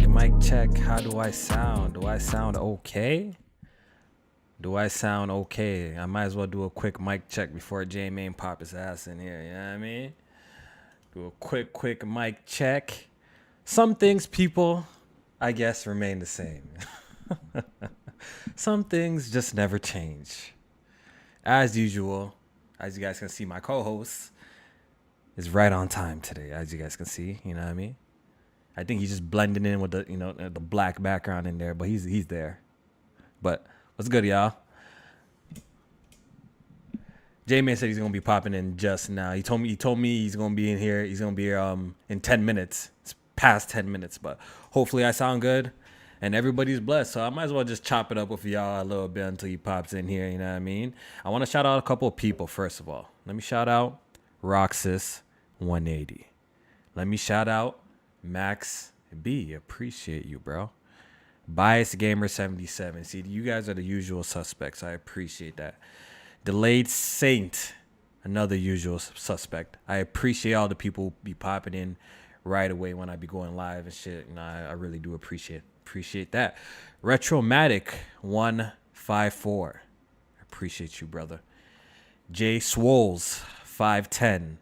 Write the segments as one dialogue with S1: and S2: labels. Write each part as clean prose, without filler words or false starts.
S1: Mic check. How do I sound? Do I sound okay? I might as well do a quick mic check before J-Main pop his ass in here, you know what I mean? Do a quick mic check. Some things, people, I guess, remain the same. Some things just never change. As usual, as you guys can see, my co-host is right on time today, as you guys can see, you know what I mean? I think he's just blending in with the, the black background in there, but he's there. But what's good, y'all? J-Man said he's gonna be popping in just now. He told me he's gonna be in here. He's gonna be here in 10 minutes. It's past 10 minutes, but hopefully I sound good and everybody's blessed. So I might as well just chop it up with y'all a little bit until he pops in here. You know what I mean? I want to shout out a couple of people first of all. Let me shout out Roxas180. Let me shout out Max B. Appreciate you, bro. Bias Gamer 77. See, you guys are the usual suspects. I appreciate that. Delayed Saint, another usual suspect. I appreciate all the people who be popping in right away when I be going live and shit. I really do appreciate that. Retromatic 154. Appreciate you, brother. J Swoles 510.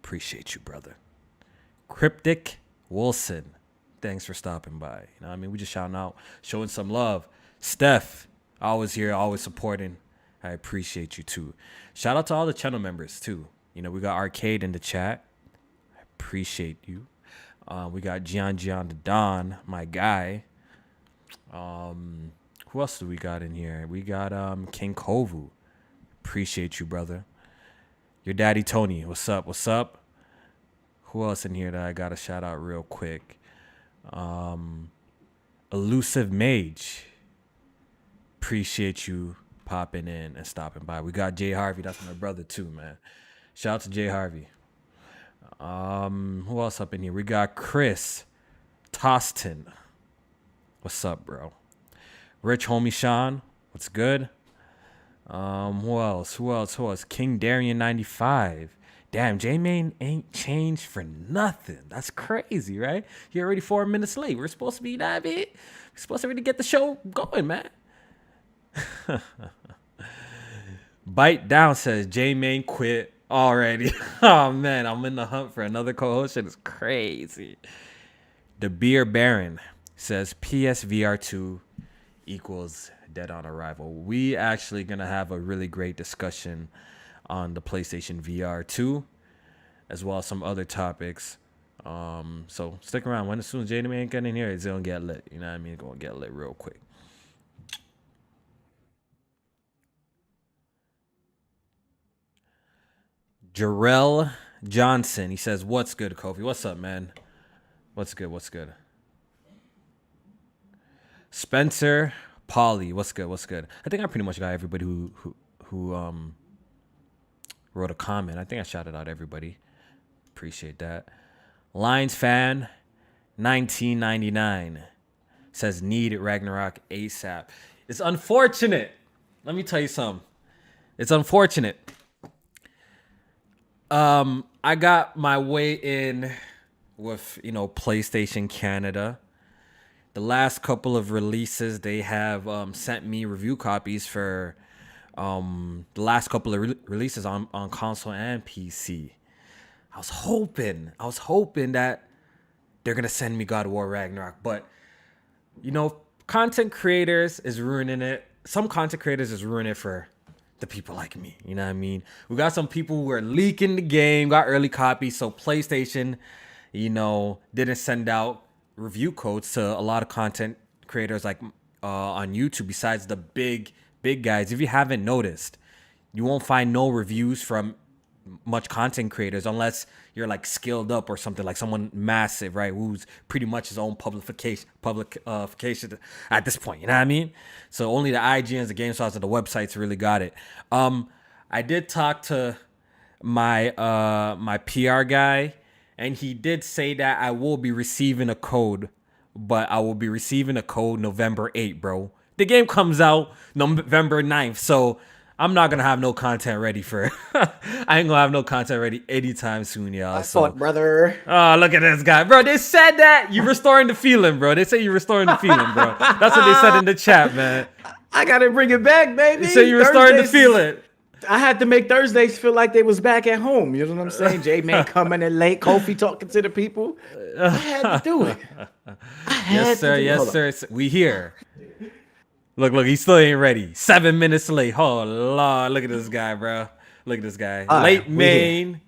S1: Appreciate you, brother. Cryptic Wilson, thanks for stopping by. You know what I mean? We just shouting out, showing some love. Steph, always here, always supporting. I appreciate you too. Shout out to all the channel members too. We got Arcade in the chat. I appreciate you. We got Gian the Don, my guy. Who else do we got in here? We got King Kovu. Appreciate you, brother. Your daddy Tony, what's up? Who else in here that I got to shout out real quick? Elusive Mage. Appreciate you popping in and stopping by. We got Jay Harvey. That's my brother too, man. Shout out to Jay Harvey. Who else up in here? We got Chris Toston. What's up, bro? Rich Homie Sean. What's good? Who else? King Darian 95. Damn, J-Main ain't changed for nothing. That's crazy, right? You're already 4 minutes late. We're supposed to be that bit. We're supposed to really get the show going, man. Bite Down says J-Main quit already. Oh, man, I'm in the hunt for another co-host. Shit is crazy. The Beer Baron says PSVR 2 equals Dead on Arrival. We actually going to have a really great discussion on the PlayStation VR 2, as well as some other topics So stick around. As soon as J Man get in here, it's gonna get lit. You know what I mean? It's gonna get lit real quick. Jarrell Johnson. He says, "What's good, Kofi? What's up, man? What's good? What's good?" Spencer Polly. What's good? What's good? I think I pretty much got everybody who wrote a comment. I think I shouted out everybody. Appreciate that. Lions fan 1999 says, "Need Ragnarok ASAP." It's unfortunate. Let me tell you something. It's unfortunate. I got my way in with, PlayStation Canada. The last couple of releases, they have sent me review copies for the last couple of releases on console and PC. I was hoping that they're gonna send me God of War Ragnarok, but content creators is ruining it. Some content creators is ruining it for the people like me. You know what I mean? We got some people who are leaking the game, got early copies, so PlayStation, didn't send out review codes to a lot of content creators like on YouTube. Besides the big guys, if you haven't noticed, you won't find no reviews from much content creators unless you're like skilled up or something, like someone massive, right, who's pretty much his own publication at this point. You know what I mean? So only the IGNs, the game stars, and the websites really got it. I did talk to my my PR guy, and he did say that I will be receiving a code, but I will be receiving a code November 8th, bro. The game comes out November 9th, so I'm not going to have no content ready for I ain't going to have no content ready anytime soon, y'all.
S2: Fuck, brother.
S1: Oh, look at this guy. Bro, they said that. You restoring the feeling, bro. They say you're restoring the feeling, bro. That's what they said in the chat, man.
S2: I got to bring it back, baby.
S1: They say you're restoring the feeling.
S2: I had to make Thursdays feel like they was back at home. You know what I'm saying? J-Man coming in late, Kofi talking to the people. I had to do it.
S1: Yes, sir. We here. Look, he still ain't ready. 7 minutes late. Oh, Lord. Look at this guy, bro. Look at this guy. Late Main.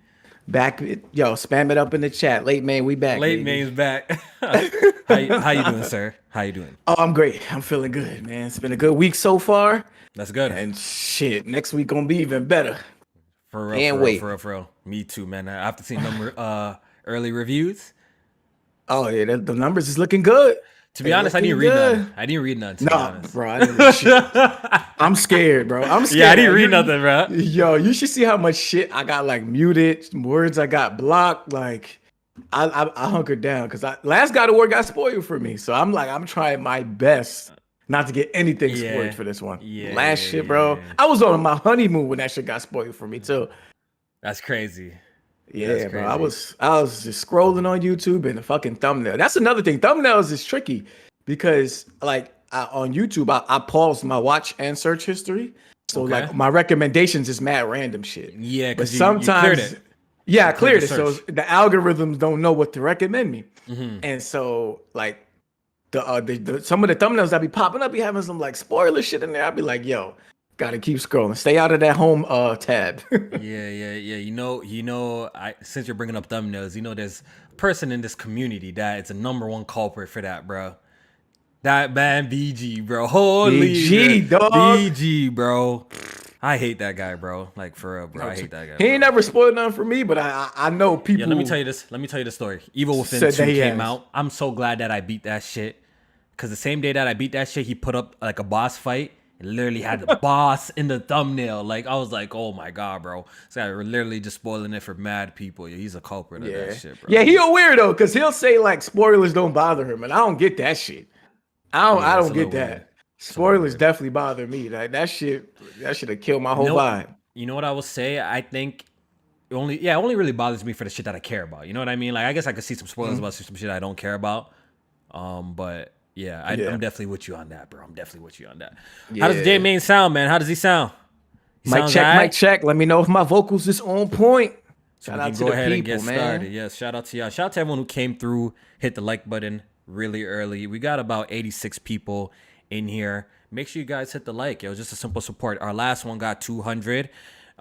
S2: Back. Yo, spam it up in the chat. Late Main, we back.
S1: Late Main's back. How you doing, sir? How you doing?
S2: Oh, I'm great. I'm feeling good, man. It's been a good week so far.
S1: That's good.
S2: And shit, next week gonna be even better.
S1: For real. Me too, man. I have to see early reviews.
S2: Oh, yeah, the numbers is looking good.
S1: To be honest, I didn't read none. I didn't read none, to be honest.
S2: Bro, I didn't read shit. I'm scared, bro. I'm scared.
S1: Yeah, I didn't read nothing, bro.
S2: Yo, you should see how much shit I got, like, muted, words I got blocked. Like, I hunkered down because last God of War got spoiled for me. So I'm trying my best not to get anything spoiled for this one. Last shit, bro. I was on my honeymoon when that shit got spoiled for me, too.
S1: That's crazy.
S2: Yeah, bro. I was just scrolling on YouTube and the fucking thumbnail. That's another thing. Thumbnails is tricky because like on YouTube, I paused my watch and search history. So like my recommendations is mad random shit.
S1: Yeah, because
S2: sometimes
S1: you cleared it.
S2: Yeah, I cleared it. So the algorithms don't know what to recommend me.
S1: Mm-hmm.
S2: And so like the some of the thumbnails that be popping up, be having some like spoiler shit in there. I'd be like, yo, gotta keep scrolling. Stay out of that home tab.
S1: Yeah. Since you're bringing up thumbnails, there's a person in this community that it's a number one culprit for that, bro. That man BG, bro. Holy
S2: BG, dog.
S1: BG, bro. I hate that guy, bro. Like for real, bro. I hate that guy.
S2: He ain't never spoiled nothing for me, but I know people.
S1: Yeah, let me tell you the story. Evil Within 2 came out. I'm so glad that I beat that shit. Cause the same day that I beat that shit, he put up like a boss fight. It literally had the boss in the thumbnail. Like, I was like, oh my God, bro. This guy literally just spoiling it for mad people. Yeah, he's a culprit of that shit, bro.
S2: Yeah, he a weirdo because he'll say like spoilers don't bother him. And I don't get that shit. I don't get that. Weird. Spoilers definitely bother me. Like that shit have killed my whole vibe.
S1: You know what I will say? I think it only really bothers me for the shit that I care about. You know what I mean? Like, I guess I could see some spoilers about some shit I don't care about. But yeah, I'm definitely with you on that, bro. I'm definitely with you on that. Yeah. How does J Main sound, man? How does he sound?
S2: Mic check. Let me know if my vocals is on point. Shout out to the people, and get started.
S1: Yes, shout out to y'all. Shout out to everyone who came through, hit the like button really early. We got about 86 people in here. Make sure you guys hit the like. It was just a simple support. Our last one got 200.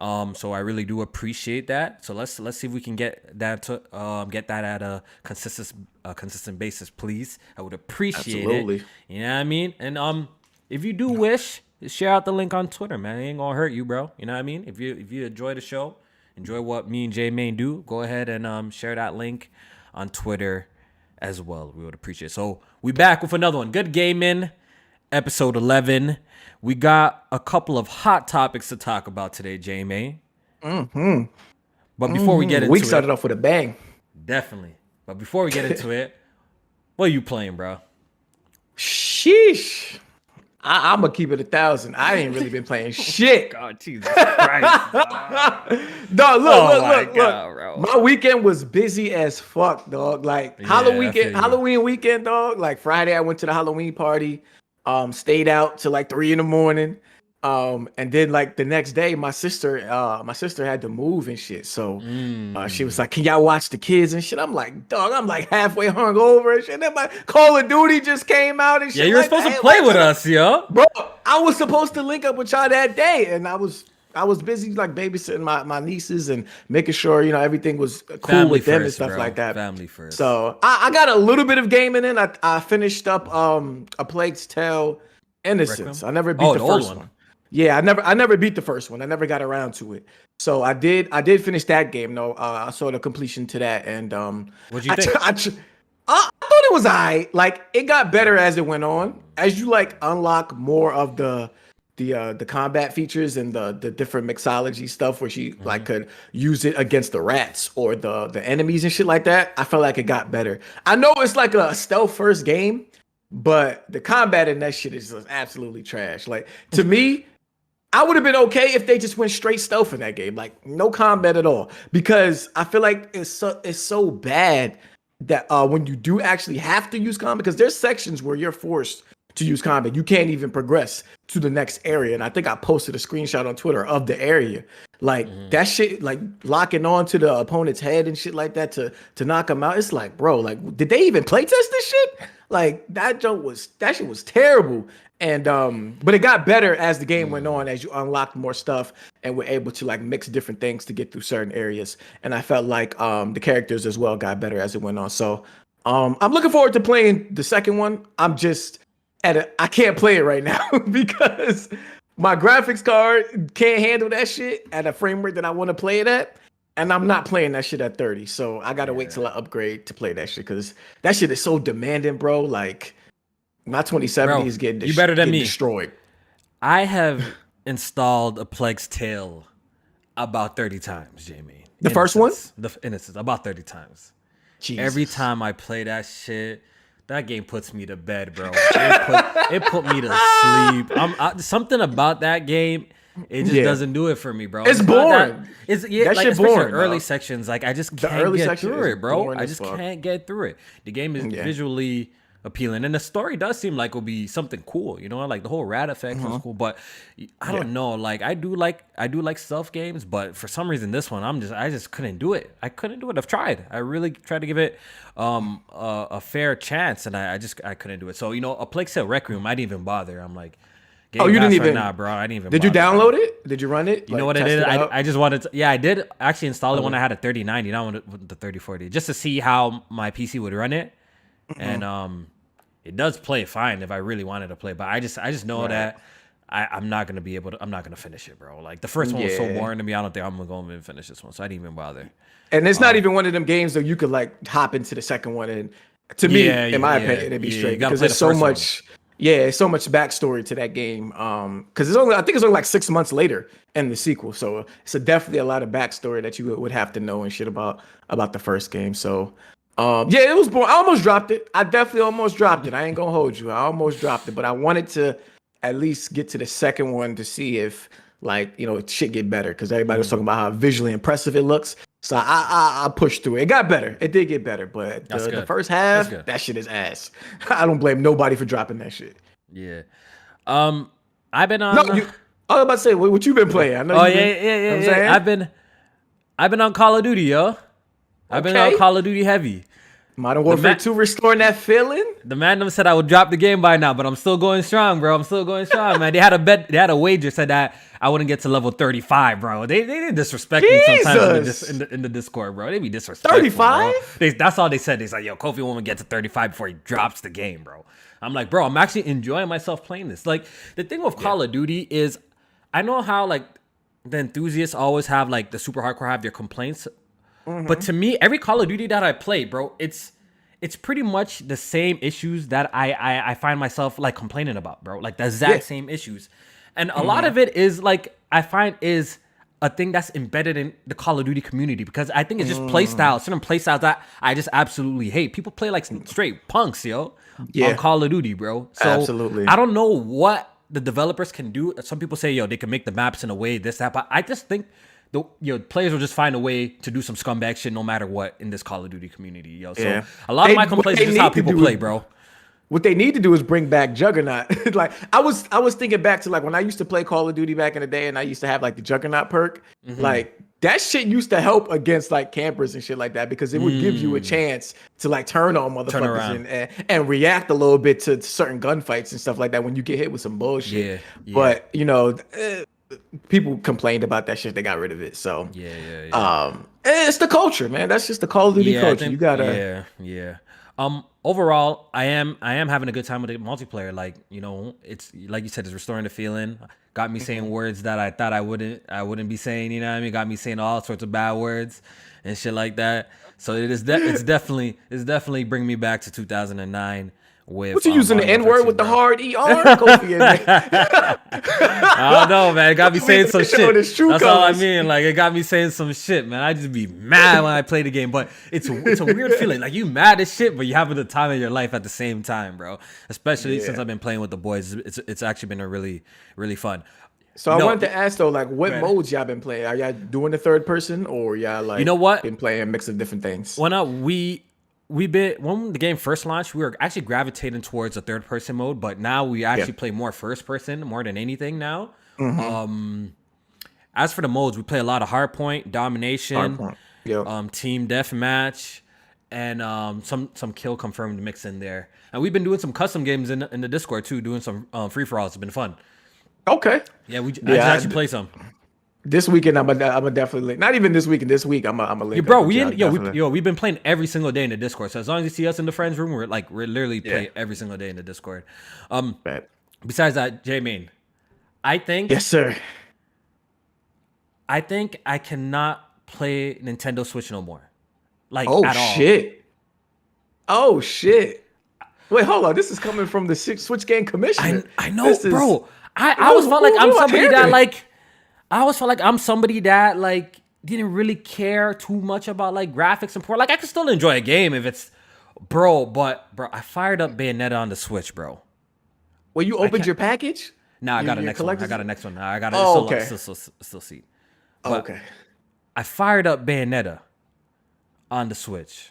S1: So I really do appreciate that. So let's see if we can get that at a consistent basis, please. I would appreciate
S2: Absolutely.
S1: it. You know what I mean? And if you do wish, share out the link on Twitter, man. It ain't gonna hurt you, bro. You know what I mean? If you enjoy the show, enjoy what me and J Main do, go ahead and share that link on Twitter as well. We would appreciate it. So we back with another one. Good gaming, episode 11. We got a couple of hot topics to talk about today, J Main. But before we get into
S2: week started off with a bang.
S1: Definitely. But before we get into it, what are you playing, bro?
S2: Sheesh. I'm gonna keep it 1,000. I ain't really been playing shit.
S1: God, Jesus Christ.
S2: Dog, look.
S1: Bro.
S2: My weekend was busy as fuck, dog. Like Halloween weekend, dog. Like Friday, I went to the Halloween party. Stayed out till like 3 a.m. And then like the next day, my sister had to move and shit. So she was like, "Can y'all watch the kids and shit?" I'm like, "Dog, I'm like halfway hungover and shit." Then my Call of Duty just came out and shit.
S1: Yeah, you were supposed to play with us, yo.
S2: Bro, I was supposed to link up with y'all that day, and I was busy like babysitting my nieces and making sure, you know, everything was cool
S1: Family
S2: with them
S1: first,
S2: and stuff
S1: bro.
S2: like that.
S1: Family first.
S2: So I got a little bit of gaming in. I finished up A Plague's Tale: Innocence. I never beat the first one. Yeah, I never beat the first one. I never got around to it. So I did finish that game though. I saw the completion to that, and
S1: what'd you think?
S2: I thought it was alright. Like it got better as it went on. As you like unlock more of the combat features and the different mixology stuff where she like could use it against the rats or the enemies and shit like that. I felt like it got better. I know it's like a stealth first game, but the combat in that shit is just absolutely trash. Like to me, I would have been okay if they just went straight stealth in that game, like no combat at all, because I feel like it's so bad that when you do actually have to use combat, because there's sections where you're forced to use combat, you can't even progress to the next area. And I think I posted a screenshot on Twitter of the area, like that shit, like locking on to the opponent's head and shit like that to knock him out. It's like, bro, like did they even play test this shit? Like that shit was terrible. And but it got better as the game went on, as you unlocked more stuff and were able to like mix different things to get through certain areas. And I felt like the characters as well got better as it went on. So I'm looking forward to playing the second one. I'm just I can't play it right now because my graphics card can't handle that shit at a frame rate that I want to play it at. And I'm not playing that shit at 30. So I gotta wait till I upgrade to play that shit, because that shit is so demanding, bro. Like my 2070 is getting
S1: you better than me.
S2: Destroyed.
S1: I have installed A Plague's Tale about 30 times, Jamie.
S2: The first one?
S1: The Innocence, about 30 times.
S2: Jesus.
S1: Every time I play that shit, that game puts me to bed, bro. It put me to sleep. Something about that game, it just doesn't do it for me, bro.
S2: It's boring.
S1: That
S2: like,
S1: shit
S2: boring.
S1: Early sections, like I just can't get through it, bro. I just
S2: fuck.
S1: can't get through it. The game is visually appealing, and the story does seem like it'll be something cool, you know, like the whole rat effect was cool, but I don't know, like I do like stealth games, but for some reason this one I just couldn't do it. I've tried. I really tried to give it a fair chance, and I couldn't do it. So, you know, A Plague's Tale Requiem, I didn't even bother. I'm like,
S2: you didn't even,
S1: nah, bro, I didn't even
S2: did
S1: bother,
S2: you download it? Did you run it?
S1: You know what I did? I just wanted to, I did actually install it when I had a 3090, not when the 3040, just to see how my PC would run it. And it does play fine if I really wanted to play, but I just know that I'm not gonna be able to. I'm not gonna finish it, bro. Like the first one was so boring to me. I don't think I'm gonna go and finish this one, so I didn't even bother.
S2: And it's not even one of them games that you could like hop into the second one, and to me, in my opinion, it'd be straight, because there's so much. Yeah, so much backstory to that game. Because I think it's only like 6 months later in the sequel, so it's definitely a lot of backstory that you would have to know and shit about the first game. So. It was boring. I almost dropped it. I definitely almost dropped it. I ain't gonna hold you. I almost dropped it, but I wanted to at least get to the second one to see if, like, you know, it should get better, because everybody was talking about how visually impressive it looks. So I pushed through it. It got better. It did get better, but the first half, that shit is ass. I don't blame nobody for dropping that shit.
S1: Yeah. I've been on.
S2: No, I was about to say, what you been playing? I know.
S1: Yeah. I've been on Call of Duty, yo. I've been on Call of Duty heavy.
S2: Modern Warfare 2 restoring that feeling.
S1: The man them said I would drop the game by now, but I'm still going strong, bro. I'm still going strong, man. They had a bet. They had a wager said that I wouldn't get to level 35, bro. They did disrespect me sometimes in the Discord, bro. They be disrespectful. 35? That's all they said. They said, yo, Kofi won't get to 35 before he drops the game, bro. I'm like, bro, I'm actually enjoying myself playing this. Like, the thing with Call of Duty is, I know how, like, the enthusiasts always have, like, the super hardcore have their complaints. But to me, every Call of Duty that I play, bro, it's pretty much the same issues that I find myself like complaining about, bro. Like the exact same issues. And a lot of it is like, I find is a thing that's embedded in the Call of Duty community, because I think it's just play styles, certain play styles that I just absolutely hate. People play like straight punks, yo, on Call of Duty, bro. So absolutely. I don't know what the developers can do. Some people say, yo, they can make the maps in a way, this, that, but I just think players will just find a way to do some scumbag shit no matter what in this Call of Duty community, yo. So a lot of my complaints is just how people play, bro.
S2: What they need to do is bring back Juggernaut. Like I was thinking back to like when I used to play Call of Duty back in the day, and I used to have like the Juggernaut perk. Like that shit used to help against like campers and shit like that, because it would give you a chance to like turn on motherfuckers and react a little bit to certain gunfights and stuff like that when you get hit with some bullshit. But you know. People complained about that shit. They got rid of it. So it's the culture, man. That's just the Call of Duty culture. You gotta
S1: overall, I am having a good time with the multiplayer. Like, you know, it's like you said, it's restoring the feeling. Got me saying words that I thought I wouldn't be saying. You know what I mean? Got me saying all sorts of bad words and shit like that. So it's definitely bringing me back to 2009. What
S2: you using the N-word with the hard ER? Kofi in there.
S1: I don't know, man. It got me saying some shit. That's all I mean. Like, it got me saying some shit, man. I just be mad when I play the game. But it's a weird feeling. Like, you mad as shit, but you having the time of your life at the same time, bro. Especially since I've been playing with the boys. It's actually been a really, really fun.
S2: So I wanted to ask though, like, what modes y'all been playing? Are y'all doing the third person, or y'all like,
S1: you know what,
S2: been playing a mix of different things?
S1: When the game first launched, we were actually gravitating towards a third person mode, but now we actually play more first person more than anything now. As for the modes, we play a lot of hardpoint, domination, team deathmatch, and some kill confirmed mix in there. And we've been doing some custom games in the Discord too, doing some free for alls. It's been fun.
S2: Okay.
S1: Yeah, I actually play some.
S2: This weekend, I'm a definitely, not even this weekend. This week, I'm a link.
S1: Bro, we've been playing every single day in the Discord. So as long as you see us in the friends room, we're literally play every single day in the Discord. Besides that, J-Main, I think
S2: yes, sir.
S1: I think I cannot play Nintendo Switch no more. Like,
S2: at
S1: all.
S2: Oh shit! Wait, hold on. This is coming from the Switch Game Commissioner.
S1: I know, bro. I always felt like I'm somebody that like. I always felt like I'm somebody that like didn't really care too much about like graphics and like I could still enjoy a game if it's but I fired up Bayonetta on the Switch, bro.
S2: Well, you opened your package?
S1: No, I got a next one. I got a next one. I got still see.
S2: Okay.
S1: I fired up Bayonetta on the Switch.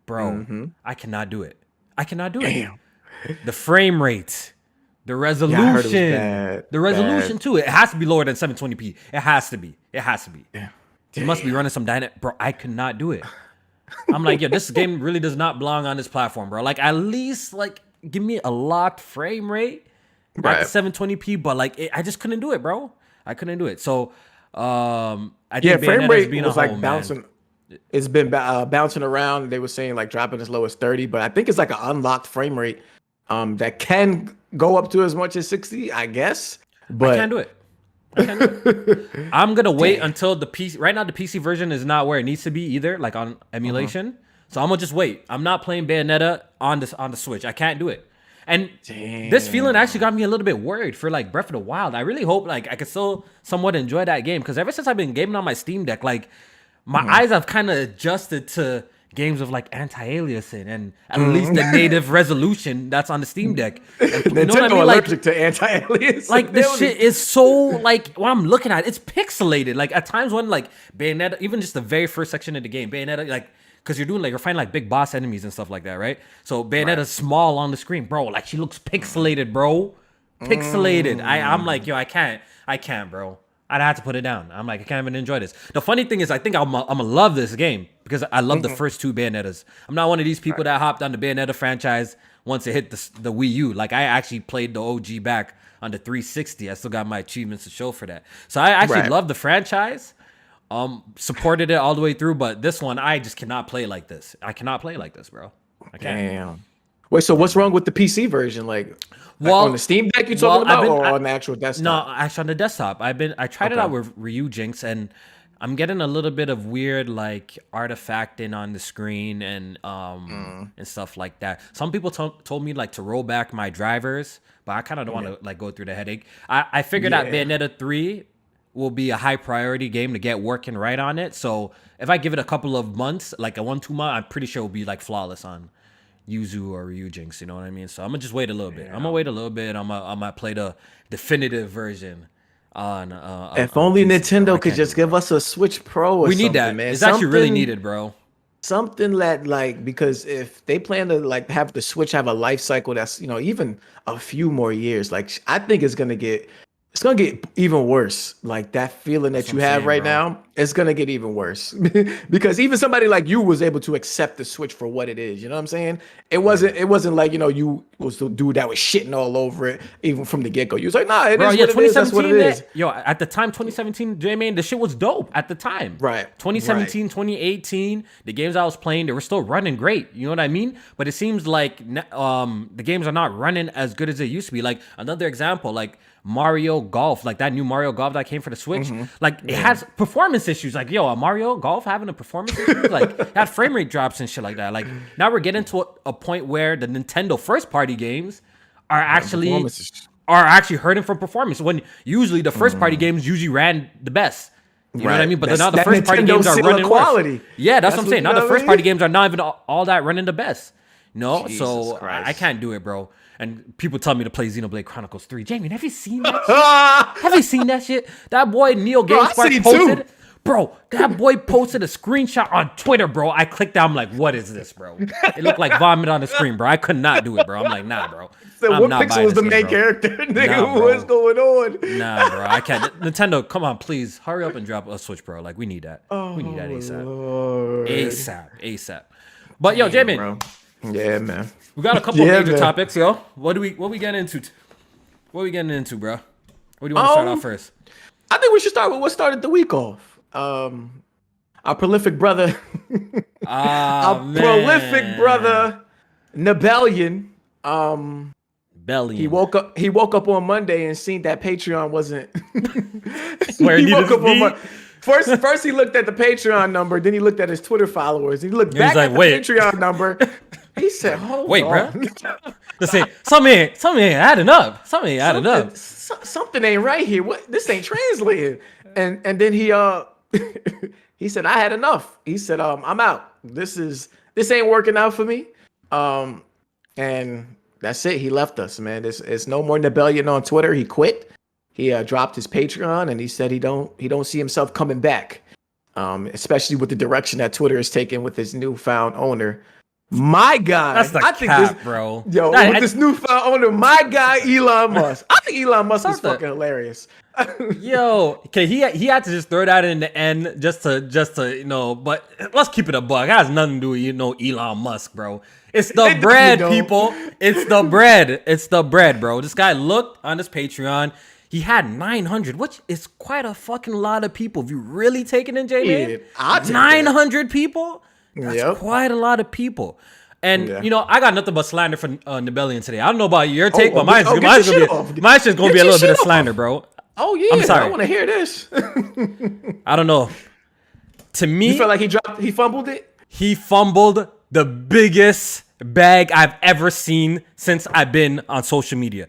S1: Bro, I cannot do it.
S2: Damn.
S1: The frame rate. The resolution, too. It has to be lower than 720p. It has to be. Yeah. It must be running some dynamic. Bro, I could not do it. I'm like, yo, this game really does not belong on this platform, bro. Like, at least, like, give me a locked frame rate. Not the 720p, but, like, I just couldn't do it, bro. I couldn't do it. So, I think
S2: frame rate was, like, bouncing. Man. It's been bouncing around. They were saying, like, dropping as low as 30, but I think it's, like, an unlocked frame rate that can go up to as much as 60, I guess. But
S1: I can't do it. I'm gonna wait until the PC. Right now, the PC version is not where it needs to be either, like on emulation. So I'm gonna just wait. I'm not playing Bayonetta on the Switch. I can't do it. And this feeling actually got me a little bit worried for like Breath of the Wild. I really hope like I could still somewhat enjoy that game, because ever since I've been gaming on my Steam Deck, like my eyes have kind of adjusted to games of like anti-aliasing and at least the native resolution that's on the Steam Deck. And,
S2: Nintendo allergic to anti-aliasing.
S1: Like this shit is so like when I'm looking at it, it's pixelated. Like at times when like Bayonetta, even just the very first section of the game, Bayonetta, like because you're fighting like big boss enemies and stuff like that, right? So Bayonetta's small on the screen, bro. Like she looks pixelated, bro. Pixelated. I'm like, yo, I can't, bro. I'd have to put it down. I'm like, I can't even enjoy this. The funny thing is, I think I'm gonna love this game because I love the first 2 Bayonettas. I'm not one of these people that hopped on the Bayonetta franchise once it hit the Wii U. Like, I actually played the OG back on the 360. I still got my achievements to show for that. So I actually love the franchise. Supported it all the way through, but this one I just cannot play like this. I cannot play like this, bro. I can't.
S2: Damn. Wait, so what's wrong with the PC version? Like on the Steam Deck you're talking about, or on the actual desktop?
S1: No, actually on the desktop. I tried it out with Ryu Jinx, and I'm getting a little bit of weird like artifacting on the screen and and stuff like that. Some people told me like to roll back my drivers, but I kind of don't want to like go through the headache. I figured out Bayonetta 3 will be a high priority game to get working right on it. So if I give it a couple of months, like a 1-2 month, I'm pretty sure it'll be like flawless on Yuzu or Ryu Jinx, you know what I mean? So I'm gonna just wait a little bit. I'm gonna wait a little bit. I'm gonna play the definitive version on.
S2: If only Nintendo could just give us a Switch Pro. Or
S1: we need that, man. It's actually really needed, bro.
S2: Something that like, because if they plan to like have the Switch have a life cycle that's even a few more years, like I think it's gonna get even worse. Like that feeling that you have right now, it's gonna get even worse because even somebody like you was able to accept the Switch for what it is. You know what I'm saying? It wasn't like you was the dude that was shitting all over it even from the get go. You was like, nah, it is what it is. That's what it is.
S1: Yo, at the time, 2017, man, the shit was dope at the time.
S2: Right.
S1: 2017, 2018, the games I was playing, they were still running great. You know what I mean? But it seems like the games are not running as good as they used to be. Like another example, like Mario Golf, like that new Mario Golf that came for the Switch, like it has performance issues. Like, yo, a Mario Golf having a performance issue, like it had frame rate drops and shit like that. Like now we're getting to a point where the Nintendo first party games are actually hurting from performance when usually the first party games usually ran the best. You know what I mean? But now the first party games are running quality. Yeah, that's what I'm saying. Now the first party games are not even all that running the best. No, so I can't do it, bro. And people tell me to play Xenoblade Chronicles 3. Jamie, have you seen that shit? Have you seen that shit? That boy Neo GameSpark posted. Bro, that boy posted a screenshot on Twitter, bro. I clicked that. I'm like, what is this, bro? It looked like vomit on the screen, bro. I could not do it, bro. I'm like, nah, bro.
S2: So what Pixel was the main character? Nigga, what's going on?
S1: Nah, bro. I can't. Nintendo, come on, please. Hurry up and drop a Switch, bro. Like, we need that. We need that ASAP.
S2: Lord.
S1: ASAP. But, yo, Jamie.
S2: Yeah, man.
S1: We got a couple of major topics, yo. What we getting into? What we getting into, bro? Where do you want to start off first?
S2: I think we should start with what started the week off. Our prolific brother, prolific brother, Nebellion.
S1: Bellion.
S2: He woke up on Monday and seen that Patreon wasn't
S1: where he woke up on
S2: First he looked at the Patreon number, then he looked at his Twitter followers. He looked back at the Patreon number. He said, "Hold on.
S1: bro. Listen, something ain't adding up. Something ain't adding up.
S2: Something ain't right here. What? This ain't translated." And then he he said, "I had enough." He said, "I'm out. This ain't working out for me." And that's it. He left us, man. It's no more Nebellion on Twitter. He quit. He dropped his Patreon, and he said he don't see himself coming back, especially with the direction that Twitter is taking with his newfound owner. My guy,
S1: that's the cap, bro.
S2: Yo, with this newfound owner, my guy Elon Musk. I think Elon Musk is fucking hilarious.
S1: Yo, okay, he had to just throw that in the end just to But let's keep it a buck. It has nothing to do with Elon Musk, bro. It's the bread, people. It's the bread. It's the bread, bro. This guy looked on his Patreon. He had 900, which is quite a fucking lot of people. If you really take it in, J-Man, 900 people? That's quite a lot of people. And, I got nothing but slander for Nebellion today. I don't know about your take, but mine's just going to be a little bit of slander, bro.
S2: Oh, yeah. I'm sorry. I want to hear this.
S1: I don't know. To me...
S2: You feel like he fumbled it?
S1: He fumbled the biggest bag I've ever seen since I've been on social media.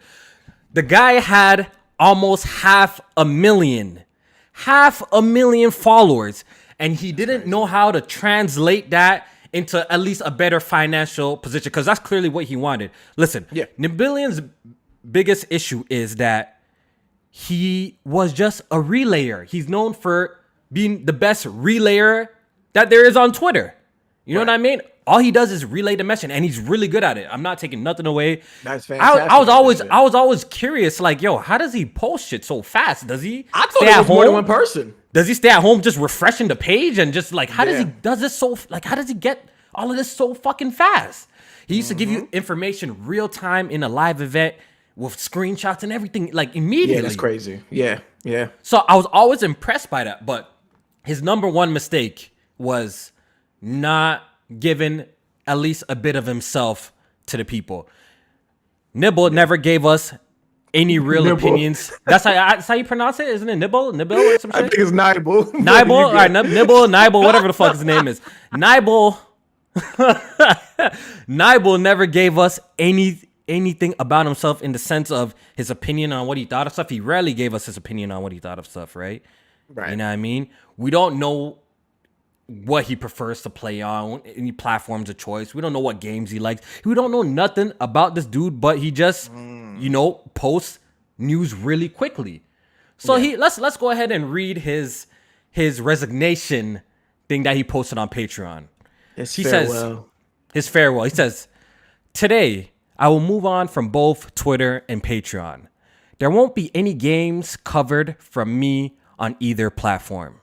S1: The guy had almost 500,000 followers, and he didn't know how to translate that into at least a better financial position, because that's clearly what he wanted. Listen, Nebellion's biggest issue is that he was just a relayer. He's known for being the best relayer that there is on Twitter. You know what I mean? all he does is relay the message, and he's really good at it. I'm not taking nothing away.
S2: That's fantastic.
S1: I was always curious, like, yo, how does he post shit so fast? Does he
S2: I thought it was more than one person.
S1: Does he stay at home just refreshing the page and just like, how does he get all of this so fucking fast? He used to give you information real time in a live event with screenshots and everything, like immediately.
S2: Yeah, that's crazy. Yeah.
S1: So I was always impressed by that, but his number one mistake was not giving at least a bit of himself to the people. Nibble never gave us any real opinions. That's how you pronounce it, isn't it? Nibble or some shit?
S2: I think it's Nibble.
S1: Nibble, all right, Nibble, whatever the fuck his name is. Nibble never gave us anything about himself in the sense of his opinion on what he thought of stuff. He rarely gave us his opinion on what he thought of stuff, right?
S2: Right.
S1: You know what I mean? We don't know what he prefers to play on, any platforms of choice. We don't know what games he likes. We don't know nothing about this dude, but he just, posts news really quickly. So let's go ahead and read his resignation thing that he posted on Patreon. His farewell. He says, "Today, I will move on from both Twitter and Patreon. There won't be any games covered from me on either platform.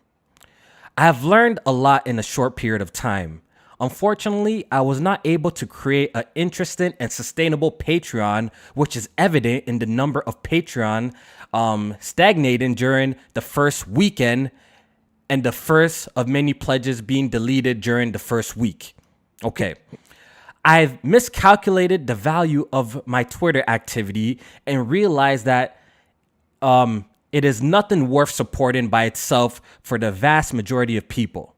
S1: I have learned a lot in a short period of time. Unfortunately, I was not able to create an interesting and sustainable Patreon, which is evident in the number of Patreon stagnating during the first weekend and the first of many pledges being deleted during the first week. Okay. I've miscalculated the value of my Twitter activity and realized that it is nothing worth supporting by itself for the vast majority of people.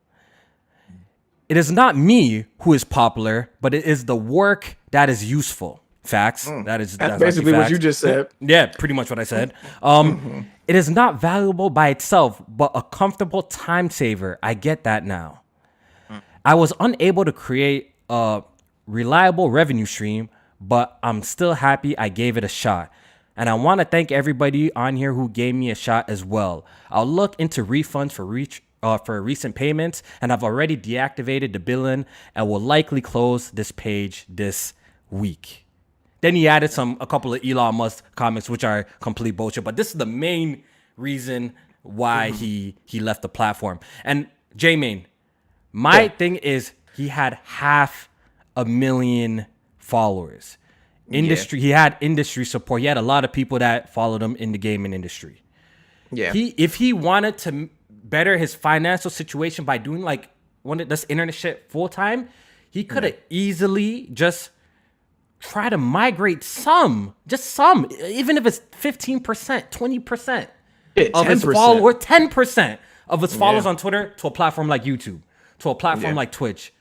S1: It is not me who is popular, but it is the work that is useful." Facts. That's
S2: basically what you just said.
S1: Yeah, pretty much what I said. It is not valuable by itself, but a comfortable time saver. I get that now. I was unable to create a reliable revenue stream, but I'm still happy I gave it a shot. And I want to thank everybody on here who gave me a shot as well. I'll look into refunds for recent payments, and I've already deactivated the billing and will likely close this page this week. Then he added a couple of Elon Musk comments, which are complete bullshit. But this is the main reason why he left the platform. And J-Main, my thing is he had 500,000 followers. He had industry support. He had a lot of people that followed him in the gaming industry. Yeah. If he wanted to better his financial situation by doing like this internet shit full time, he could have easily just try to migrate some, even if it's 15%, 20% of his followers, 10% of his followers on Twitter to a platform like YouTube, to a platform like Twitch.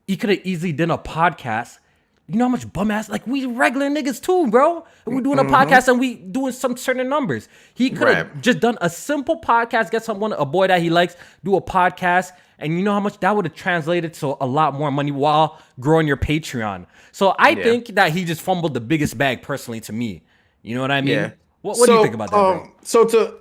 S1: He could have easily done a podcast. You know how much bum ass, like we regular niggas too, bro. And we're doing a podcast and we doing some certain numbers. He could have just done a simple podcast, get a boy that he likes, do a podcast. And you know how much that would have translated to a lot more money while growing your Patreon. So I think that he just fumbled the biggest bag personally to me. You know what I mean? Yeah. What do you think about that, bro?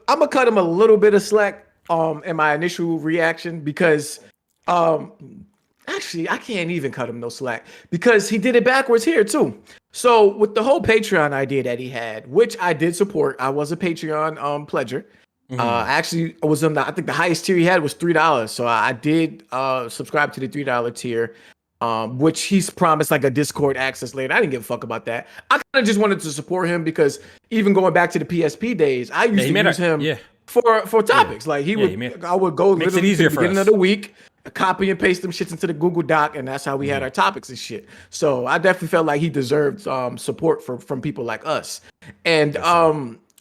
S2: I'm going to cut him a little bit of slack in my initial reaction because actually, I can't even cut him no slack because he did it backwards here too. So with the whole Patreon idea that he had, which I did support, I was a Patreon pledger. Actually, I was I think the highest tier he had was $3. So I did subscribe to the $3 tier, which he's promised like a Discord access later. I didn't give a fuck about that. I kind of just wanted to support him because even going back to the PSP days, I used to use him for topics. Like I would go literally to the beginning of the week, copy and paste them shits into the Google Doc, and that's how we had our topics and shit. So I definitely felt like he deserved support from people like us. And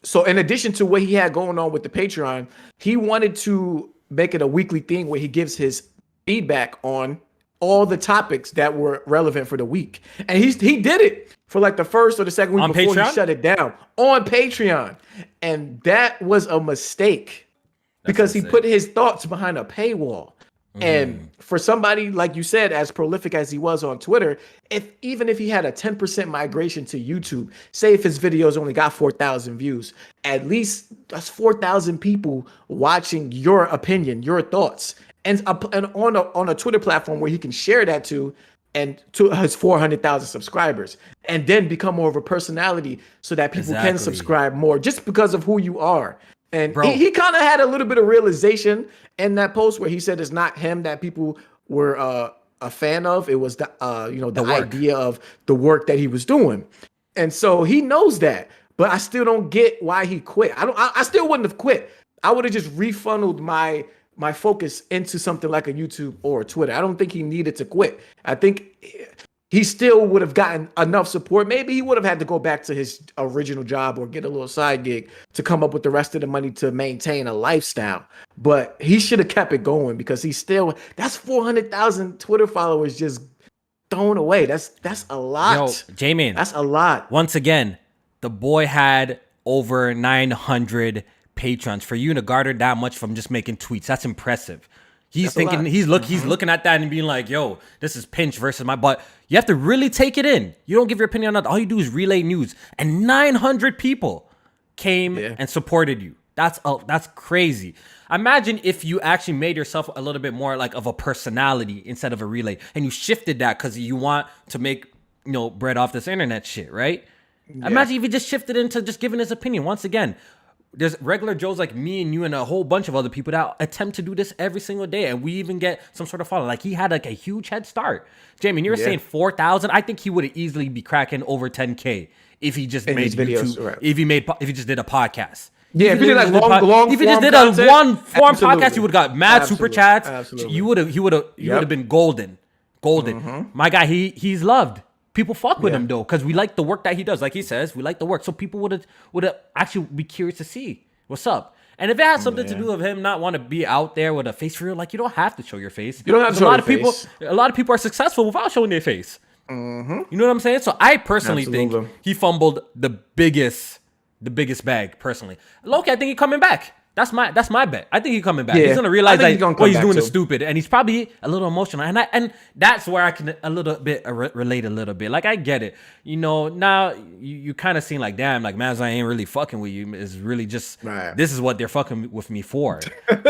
S2: so in addition to what he had going on with the Patreon, he wanted to make it a weekly thing where he gives his feedback on all the topics that were relevant for the week. And he did it for like the first or the second week before he shut it down on Patreon. And that was a mistake because he put his thoughts behind a paywall. And for somebody, like you said, as prolific as he was on Twitter, even if he had a 10% migration to YouTube, say if his videos only got 4,000 views, at least that's 4,000 people watching your opinion, your thoughts. And on a Twitter platform where he can share that to, and to his 400,000 subscribers, and then become more of a personality so that people can subscribe more just because of who you are. And he kind of had a little bit of realization in that post where he said it's not him that people were a fan of. It was the idea of the work that he was doing. And so he knows that, but I still don't get why he quit. I still wouldn't have quit. I would have just refunneled my focus into something like a YouTube or a Twitter. I don't think he needed to quit. I think he still would have gotten enough support. Maybe he would have had to go back to his original job or get a little side gig to come up with the rest of the money to maintain a lifestyle. But he should have kept it going because that's 400,000 Twitter followers just thrown away. That's a lot.
S1: Yo, J-Man,
S2: that's a lot.
S1: Once again, the boy had over 900 patrons. For you to garner that much from just making tweets, that's impressive. He's looking at that and being like, yo, this is Pinch versus my butt. You have to really take it in. You don't give your opinion on that. All you do is relay news. And 900 people came and supported you. That's crazy. Imagine if you actually made yourself a little bit more like of a personality instead of a relay, and you shifted that because you want to make bread off this internet shit, right? Yeah. Imagine if you just shifted into just giving his opinion. Once again, there's regular Joes like me and you and a whole bunch of other people that attempt to do this every single day, and we even get some sort of follow. Like he had like a huge head start. Jamie, you're saying 4,000. I think he would have easily be cracking over 10K if he just made videos, YouTube. Right. If he just did a podcast.
S2: Yeah, if he did like long
S1: if he just did a long form podcast, you would have got mad super chats. Absolutely. You would have been golden. Mm-hmm. My guy, he's loved. People fuck with him though, because we like the work that he does. Like he says, we like the work. So people would have actually be curious to see what's up. And if it has something to do with him not want to be out there with a face reveal, like you don't have to show your face.
S2: You don't have to show your face.
S1: A lot of people are successful without showing their face.
S2: Mm-hmm.
S1: You know what I'm saying? So I personally think he fumbled the biggest bag. Personally, Loki, I think he's coming back. That's my bet. I think he's coming back. He's gonna realize that what he's doing is stupid, and he's probably a little emotional. And that's where I can a little bit relate a little bit. Like I get it. Now you kind of seem like, damn, like man, I ain't really fucking with you. It's really just this is what they're fucking with me for.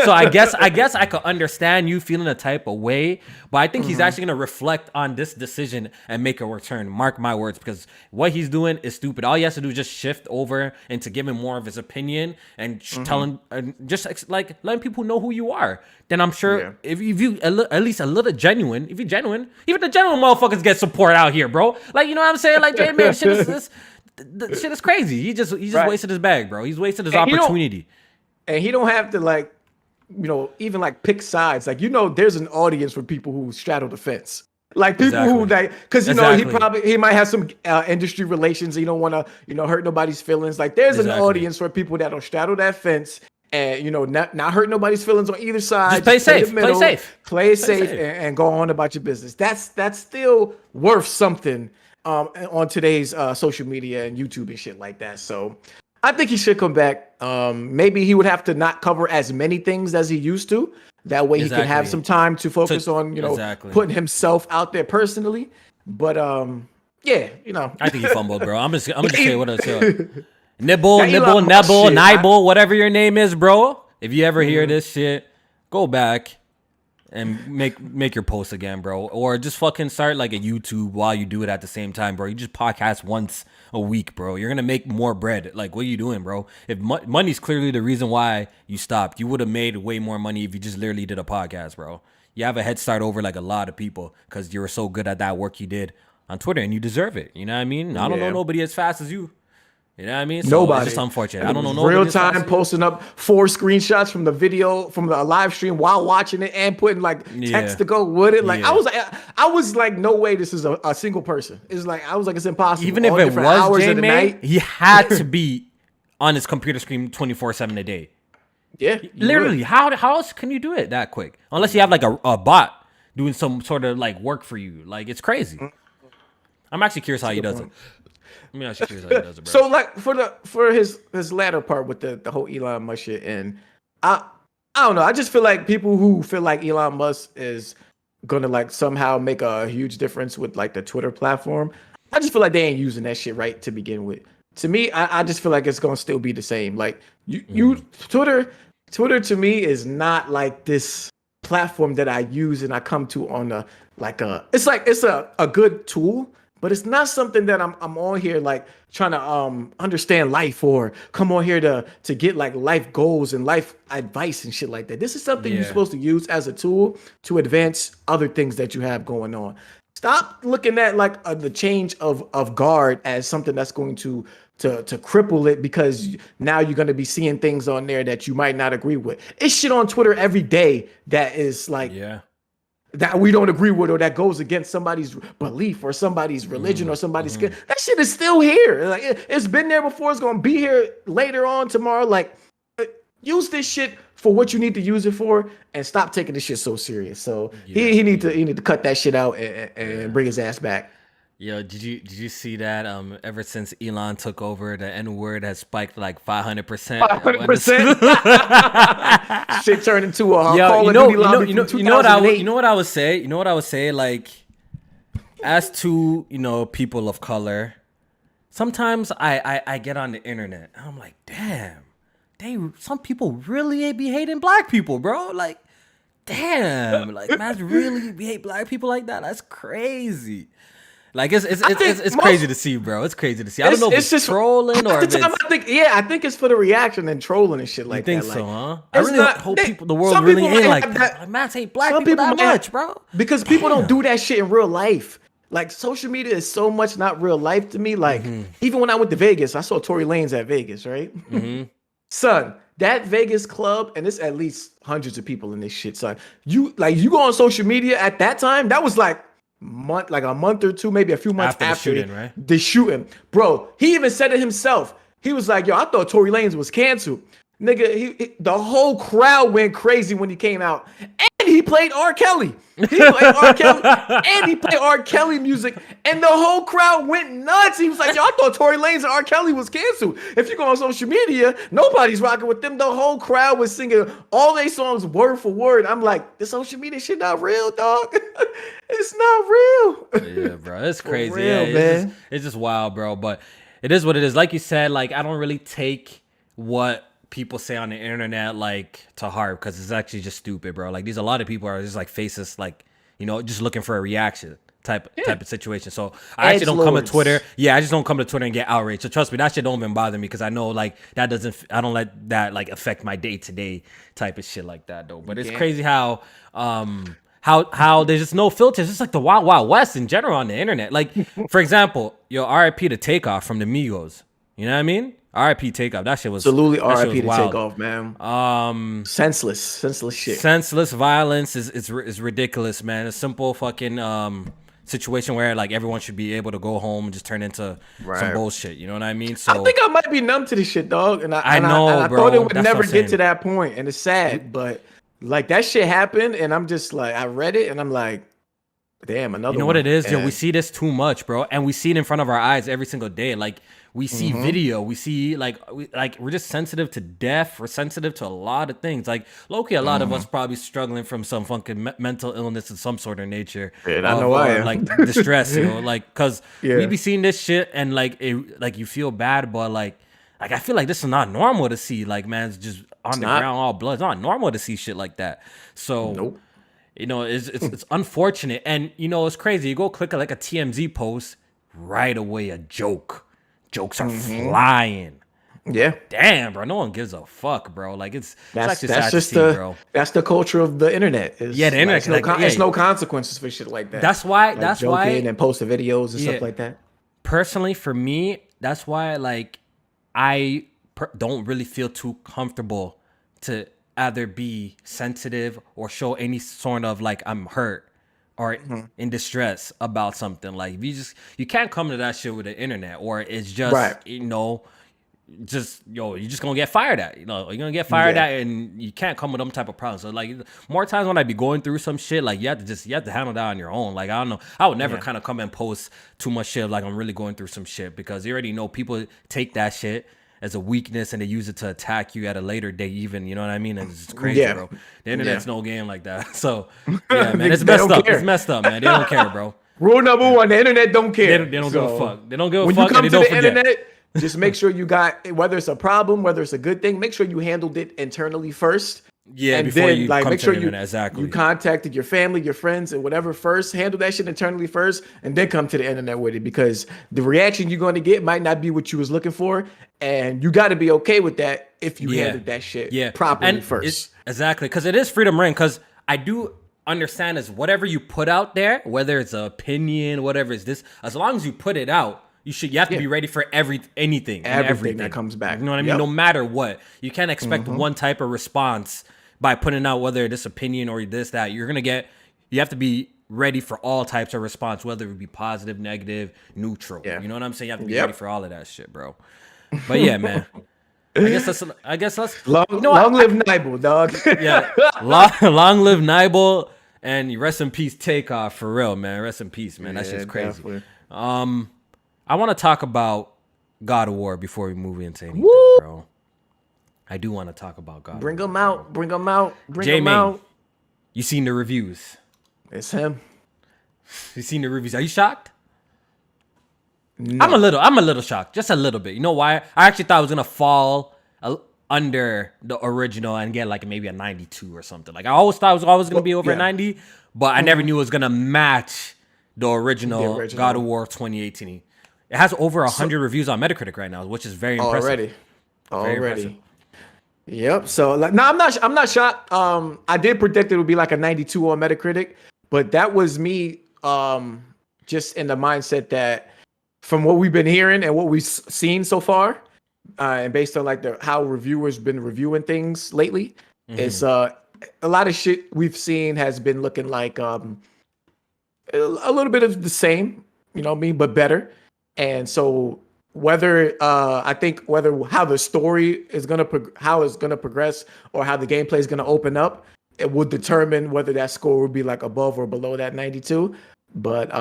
S1: So I guess I could understand you feeling a type of way, but I think he's actually gonna reflect on this decision and make a return. Mark my words, because what he's doing is stupid. All he has to do is just shift over into giving more of his opinion and telling. Just like letting people know who you are. Then I'm sure if you at least a little genuine, if you're genuine, even the genuine motherfuckers get support out here, bro. Like you know what I'm saying? Like J-Man, shit is crazy. He just wasted his bag, bro. He's wasted his opportunity.
S2: And he don't have to even like pick sides. Like there's an audience for people who straddle the fence. Like people who because he might have some industry relations. He don't want to hurt nobody's feelings. Like there's an audience for people that don't straddle that fence. And not hurt nobody's feelings on either side.
S1: Just play safe,
S2: and go on about your business. That's still worth something on today's social media and YouTube and shit like that. So I think he should come back. Maybe he would have to not cover as many things as he used to. That way he can have some time to focus on putting himself out there personally. But I
S1: think he fumbled, bro. I'm just say what I said. Nibble, whatever your name is, bro. If you ever hear this shit, go back and make your post again, bro. Or just fucking start like a YouTube while you do it at the same time, bro. You just podcast once a week, bro. You're gonna make more bread. Like, what are you doing, bro? If money's clearly the reason why you stopped, you would have made way more money if you just literally did a podcast, bro. You have a head start over like a lot of people because you were so good at that work you did on Twitter, and you deserve it. You know what I mean? I don't know nobody as fast as you. You know what I mean? So
S2: nobody.
S1: It's just unfortunate. I don't know.
S2: Real time posting up 4 screenshots from the video from the live stream while watching it and putting text to go with it. Like I was like, no way, this is a single person. It's like it's impossible.
S1: Even if it was J-Man, he had to be on his computer screen 24/7 a day.
S2: Yeah,
S1: literally. How else can you do it that quick? Unless you have like a bot doing some sort of like work for you. Like it's crazy. I'm actually curious how he does it. I mean, how he does it, bro.
S2: So like for his latter part with the whole Elon Musk shit, and I don't know. I just feel like people who feel like Elon Musk is gonna like somehow make a huge difference with like the Twitter platform. I just feel like they ain't using that shit right to begin with. To me, I just feel like it's gonna still be the same. Like you Twitter to me is not like this platform that I use and I come to on it's a good tool, but it's not something that I'm on here like trying to understand life or come on here to get like life goals and life advice and shit like that. This is something you're supposed to use as a tool to advance other things that you have going on. Stop looking at like the change of guard as something that's going to cripple it, because now you're going to be seeing things on there that you might not agree with. It's shit on Twitter every day that is like that we don't agree with, or that goes against somebody's belief or somebody's religion or somebody's skin. That shit is still here. Like it's been there before. It's going to be here later on tomorrow. Like use this shit for what you need to use it for, and stop taking this shit so serious. So he need to cut that shit out and bring his ass back.
S1: Yo, did you see that? Ever since Elon took over, the N-word has spiked like 500%.
S2: 500%. Shit turned into a
S1: Call of Duty lobby. You know what I would say. You know what I would say. Like, as to people of color, sometimes I get on the internet and I'm like, damn, some people really be hating black people, bro. Like, damn, like man really hate black people like that. That's crazy. Like it's crazy to see, bro. It's crazy to see. I don't know if it's just trolling or
S2: I think it's for the reaction and trolling and shit like that.
S1: You think so, huh? I really hope the world really ain't like that. Like, man, hate black people that much, bro.
S2: Because people don't do that shit in real life. Like social media is so much not real life to me. Like even when I went to Vegas, I saw Tory Lanez at Vegas, right? Son, that Vegas club, and it's at least hundreds of people in this shit, son. You go on social media at that time, that was like a month or two, maybe a few months after the shooting. Bro, he even said it himself. He was like, yo, I thought Tory Lanez was canceled. Nigga, the whole crowd went crazy when he came out. And he played R. Kelly. He played R. Kelly. And he played R. Kelly music. And the whole crowd went nuts. He was like, yo, I thought Tory Lanez and R. Kelly was canceled. If you go on social media, nobody's rocking with them. The whole crowd was singing all their songs word for word. I'm like, the social media shit not real, dog. It's not real.
S1: Yeah, bro. It's crazy.
S2: Real, man.
S1: It's just wild, bro. But it is what it is. Like you said, like I don't really take what people say on the internet like to heart, because it's actually just stupid, bro. Like there's a lot of people are just like faces, like just looking for a reaction type of situation. So I actually don't come to Twitter. Yeah, I just don't come to Twitter and get outraged. So trust me, that shit don't even bother me, because I know like I don't let that like affect my day-to-day type of shit like that though. But it's crazy how there's just no filters. It's like the Wild Wild West in general on the internet. Like for example, RIP to Takeoff from the Migos. You know what I mean? RIP Takeoff. That shit was
S2: absolutely RIP to Takeoff, man. Senseless shit.
S1: Senseless violence is ridiculous, man. A simple fucking situation where like everyone should be able to go home and just turn into some bullshit. You know what I mean? So
S2: I think I might be numb to this shit, dog. And I
S1: bro,
S2: thought it would never get to that point, and it's sad, but like that shit happened, and I'm just like, I read it, and I'm like, damn, another.
S1: You know what it is, yo? We see this too much, bro, and we see it in front of our eyes every single day. Like we see video, we see we're just sensitive to death. We're sensitive to a lot of things. Like low-key, a lot of us probably struggling from some fucking mental illness of some sort of nature.
S2: Yeah, I know I am.
S1: Like distress, like because we be seeing this shit and like you feel bad, but like I feel like this is not normal to see. Like man's just on the ground, all blood. It's not normal to see shit like that. So.
S2: Nope.
S1: It's unfortunate, and it's crazy. You go click like a TMZ post, right away a joke. Jokes are flying.
S2: Yeah.
S1: Damn, bro. No one gives a fuck, bro. Like
S2: that's just bro. That's the culture of the internet. The internet. It's no consequences for shit like that.
S1: That's why.
S2: Like
S1: that's why.
S2: And posting videos and stuff like that.
S1: Personally, for me, that's why like I don't really feel too comfortable to either be sensitive or show any sort of like I'm hurt or in distress about something. Like you can't come to that shit with the internet, or it's just you're just gonna get fired at. You're gonna get fired at, and you can't come with them type of problems. So like more times when I be going through some shit, like you have to handle that on your own. Like I don't know, I would never kind of come and post too much shit like I'm really going through some shit, because you already know people take that shit as a weakness and they use it to attack you at a later date even, you know what I mean? And it's just crazy, bro. The internet's no game like that. So yeah, man, it's messed up. It's messed up, man. They don't care, bro.
S2: Rule number one, the internet don't care.
S1: They don't give a fuck. They don't give a fuck.
S2: When you come
S1: to
S2: the internet, just make sure you got, whether it's a problem, whether it's a good thing, make sure you handled it internally first,
S1: Yeah,
S2: And
S1: before
S2: then
S1: you
S2: like
S1: come
S2: make
S1: to
S2: sure
S1: the
S2: you
S1: internet, exactly.
S2: contacted your family, your friends, and whatever first. Handle that shit internally first, and then come to the internet with it, because the reaction you're going to get might not be what you was looking for, and you got to be okay with that if you
S1: Yeah,
S2: handled that shit
S1: yeah,
S2: properly
S1: and it
S2: first.
S1: exactly because it is freedom ring. Because I do understand is whatever you put out there, whether it's an opinion, whatever it's this, as long as you put it out, you have to
S2: Yeah,
S1: be ready for anything and
S2: everything that
S1: everything.
S2: comes
S1: You
S2: back.
S1: know what I mean? No
S2: Yep.
S1: matter what, you can't expect one type of response by putting out whether this opinion or this that. You have to be ready for all types of response, whether it be positive, negative, neutral.
S2: Yeah.
S1: You know what I'm saying? You have to be ready
S2: Yep.
S1: for all of that shit, bro. But yeah, man. I guess that's
S2: Long,
S1: you know what
S2: long live Nibel, dog.
S1: yeah, long live Nibel and rest in peace Takeoff for real, man. Rest in peace, man. That shit's
S2: Yeah,
S1: crazy.
S2: definitely.
S1: I want to talk about God of War before we move into anything,
S2: Woo!
S1: bro. I do want to talk about God
S2: Bring
S1: of War,
S2: them
S1: bro.
S2: out. Bring them out. Bring them
S1: J-Main,
S2: out.
S1: you seen the reviews?
S2: It's him.
S1: You seen the reviews? Are you shocked?
S2: No.
S1: I'm a little shocked, just a little bit. You know why? I actually thought it was gonna fall under the original and get like maybe a 92 or something. Like I always thought it was always gonna be over
S2: Yeah.
S1: 90, but I never knew it was gonna match the original,
S2: original.
S1: God of War 2018. It has over 100 reviews on Metacritic right now, which is very impressive.
S2: Already.
S1: Very impressive.
S2: Already. Yep. So like, no, I'm not shocked. I did predict it would be like a 92 on Metacritic, but that was me just in the mindset that from what we've been hearing and what we've seen so far, and based on like how reviewers been reviewing things lately, it's a lot of shit we've seen has been looking like a little bit of the same, you know what I mean, but better. And so whether I think whether how the story is how it's gonna progress or how the gameplay is gonna open up, it would determine whether that score would be like above or below that 92. But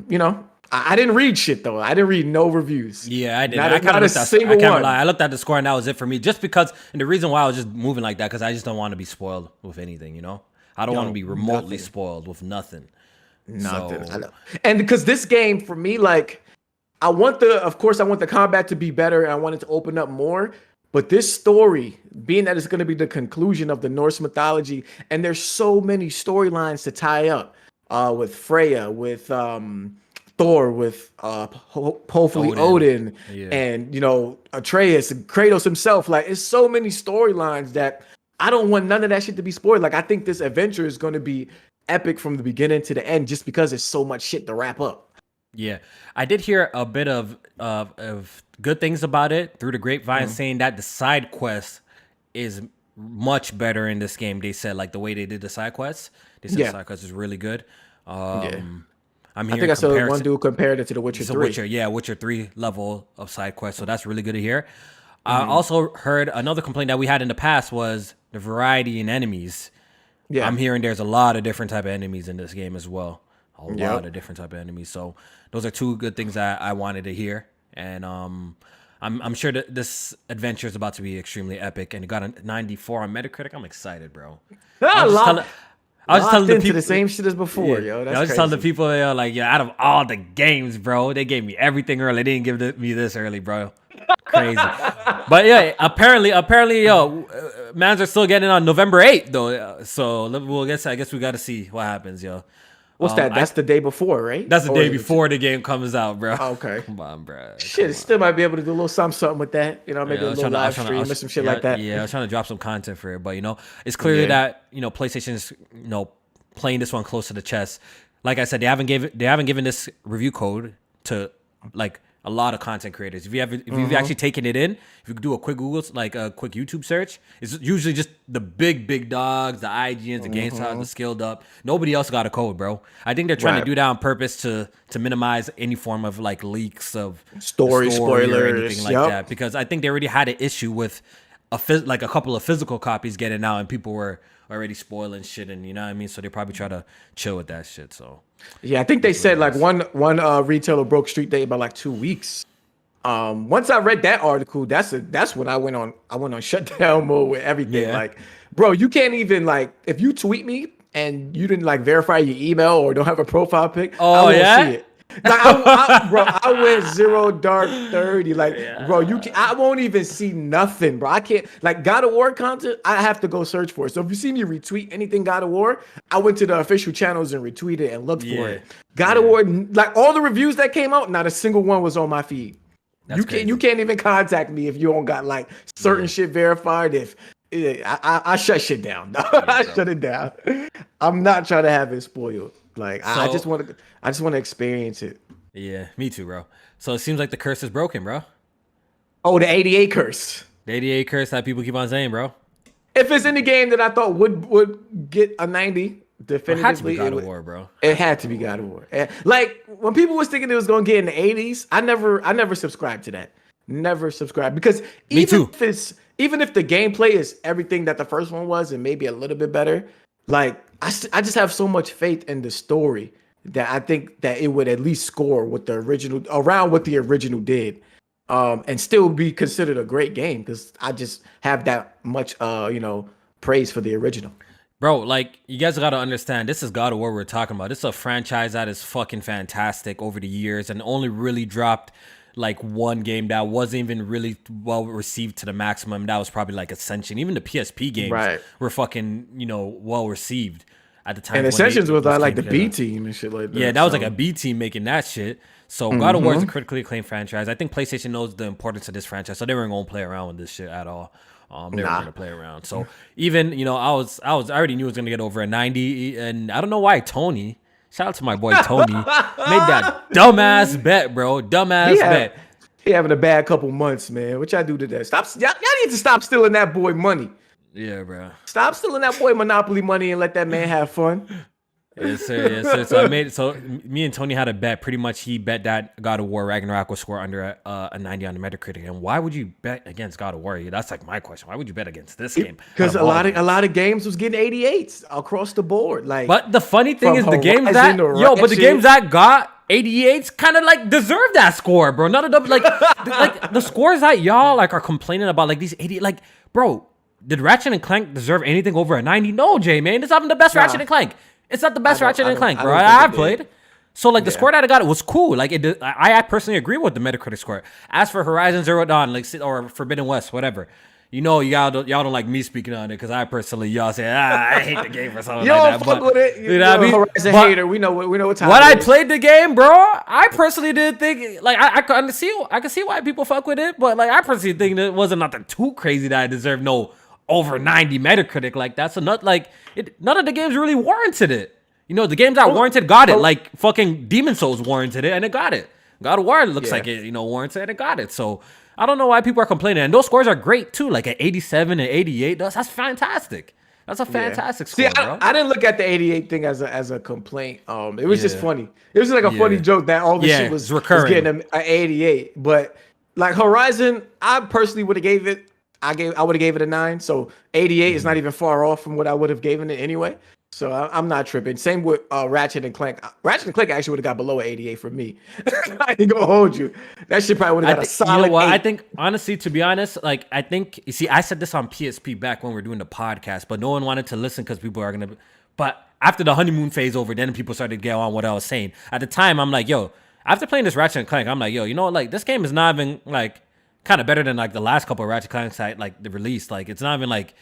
S2: you know, I didn't read shit though. I didn't read no reviews.
S1: Yeah, I did.
S2: Not,
S1: I kind
S2: not
S1: of
S2: a
S1: looked at.
S2: single
S1: I can't
S2: one.
S1: lie. I looked at the score and that was it for me. Just because, and the reason why I was just moving like that because I just don't want to be spoiled with anything. You know, I don't want to be remotely spoiled with nothing.
S2: Nothing.
S1: So,
S2: I know. And because this game for me, like, of course, I want the combat to be better and I want it to open up more. But this story, being that it's going to be the conclusion of the Norse mythology, and there's so many storylines to tie up with Freya, with Thor, with hopefully Odin,
S1: yeah.
S2: and you know Atreus, and Kratos himself. Like, it's so many storylines that I don't want none of that shit to be spoiled. Like, I think this adventure is going to be epic from the beginning to the end, just because there's so much shit to wrap up.
S1: Yeah, I did hear a bit of good things about it through the grapevine, saying that the side quest is much better in this game. They said like the way they did the side quests. They said the side quest is really good. I'm hearing
S2: I think I saw one dude compared it to the Witcher 3.
S1: Witcher 3 level of side quest. So that's really good to hear. I also heard another complaint that we had in the past was the variety in enemies. Yeah, I'm hearing there's a lot of different type of enemies in this game as well. A lot of different type of enemies. So those are two good things that I wanted to hear. And I'm sure that this adventure is about to be extremely epic. And it got a 94 on Metacritic. I'm excited, bro.
S2: I was telling the people the same shit as before, yo. That's
S1: I was telling the people, like, out of all the games, bro, they gave me everything early. They didn't give me this early, bro. Crazy. But yeah, apparently, mans are still getting on November 8th, though. So I guess we got to see what happens, yo.
S2: What's that? That's the day before, right?
S1: That's the day before the game comes out, bro.
S2: Okay.
S1: Come on, bro.
S2: Shit, still might be able to do a little something with that. You know, maybe a little live stream or some shit like that.
S1: Yeah, I was trying to drop some content for it, but it's clear that PlayStation is playing this one close to the chest. Like I said, they haven't given this review code to like a lot of content creators. If you've actually taken it in, if you could do a quick Google, like a quick YouTube search, it's usually just the big dogs, the IGNs, the GameStop, the Skilled Up. Nobody else got a code, bro. I think they're trying to do that on purpose to minimize any form of like leaks of
S2: story spoilers
S1: or anything like that. Because I think they already had an issue with a couple of physical copies getting out, and people were already spoiling shit, and you know what I mean. So they probably try to chill with that shit. So
S2: yeah, I think they said like one retailer broke street date by like 2 weeks. Once I read that article, that's when I went on shutdown mode with everything. Yeah. Like, bro, you can't even like if you tweet me and you didn't like verify your email or don't have a profile pic.
S1: Oh,
S2: I won't see it. Like, bro, I went 0 dark 30. Like, bro, I won't even see nothing, bro. I can't, like, God of War content, I have to go search for it. So if you see me retweet anything God of War, I went to the official channels and retweeted and looked for it. God of War, like, all the reviews that came out, not a single one was on my feed. You can't even contact me if you don't got like certain shit verified. If I shut shit down. I shut it down. I'm not trying to have it spoiled. Like, so, I just want to experience it.
S1: Yeah, me too, bro. So it seems like the curse is broken, bro.
S2: Oh, the 88 curse.
S1: The 88 curse that people keep on saying, bro.
S2: If it's in the game that I thought would get a 90, definitively,
S1: it had to be God of War, bro.
S2: It had to be God of War. Like, when people was thinking it was gonna get in the 80s, I never subscribed to that. Never subscribed, because even if the gameplay is everything that the first one was and maybe a little bit better, like, I just have so much faith in the story that I think that it would at least score with the original, around what the original did, and still be considered a great game, because I just have that much praise for the original.
S1: Bro, like, you guys got to understand, this is God of War we're talking about. This is a franchise that is fucking fantastic over the years and only really dropped like one game that wasn't even really well received to the maximum. That was probably like Ascension. Even the PSP games were fucking, well received at the time.
S2: And Ascensions was like the B team and shit like that.
S1: Yeah, that was like a B team making that shit. So God of War is a critically acclaimed franchise. I think PlayStation knows the importance of this franchise, so they weren't gonna play around with this shit at all. They were gonna play around. So even I already knew it was gonna get over a 90, and I don't know why Tony. Shout out to my boy Tony. Made that dumbass bet, bro. Bet.
S2: He having a bad couple months, man. What y'all do to that? Y'all need to stop stealing that boy money.
S1: Yeah, bro.
S2: Stop stealing that boy Monopoly money and let that man have fun.
S1: Yes, sir. Yes, sir. So me and Tony had a bet. Pretty much, he bet that God of War Ragnarok would score under a 90 on the Metacritic. And why would you bet against God of War? That's like my question. Why would you bet against this game?
S2: Because a lot of games was getting 88s across the board. Like,
S1: but the funny thing is, the games that got 88s kind of like deserve that score, bro. None of them like the scores that y'all like are complaining about, like these 80, like, bro. Did Ratchet and Clank deserve anything over a 90? No, Jay, man. It's not even the best Ratchet and Clank. It's not the best Ratchet and Clank, bro. I played. So, like, the score that I got, it was cool. Like, I personally agree with the Metacritic score. As for Horizon Zero Dawn, like, or Forbidden West, whatever, y'all don't like me speaking on it, because I personally, y'all say, I hate the game or something like that.
S2: Fuck with it. You know what I mean? Horizon hater. We know what time.
S1: When I played the game, bro, I personally didn't think, like, I can see why people fuck with it, but, like, I personally think it wasn't nothing too crazy that I deserved no over 90 Metacritic. Like, that's none of the games really warranted it. The games that warranted got it. Like, fucking Demon Souls warranted it, and it got it. God of War looks like it, warranted it, and it got it. So I don't know why people are complaining. And those scores are great too. Like at 87 and 88, that's fantastic. That's a fantastic score, bro.
S2: I didn't look at the 88 thing as a complaint. It was just funny. It was like a funny joke that all the shit was getting an 88. But like Horizon, I personally would have gave it. I would have gave it a 9. So 88 is not even far off from what I would have given it anyway. So I'm not tripping. Same with Ratchet and Clank. Ratchet and Clank actually would have got below 88 for me. I ain't gonna hold you. That shit probably would have got a solid. You know what?
S1: 8. I think, honestly, to be honest, like, I think, you see, I said this on PSP back when we were doing the podcast, but no one wanted to listen because people are gonna. But after the honeymoon phase over, then people started to get on what I was saying. At the time, I'm like, yo, after playing this Ratchet and Clank, I'm like, yo, you know what? Like, this game is not even like kind of better than like the last couple of Ratchet Clanks like the release. Like, it's not even like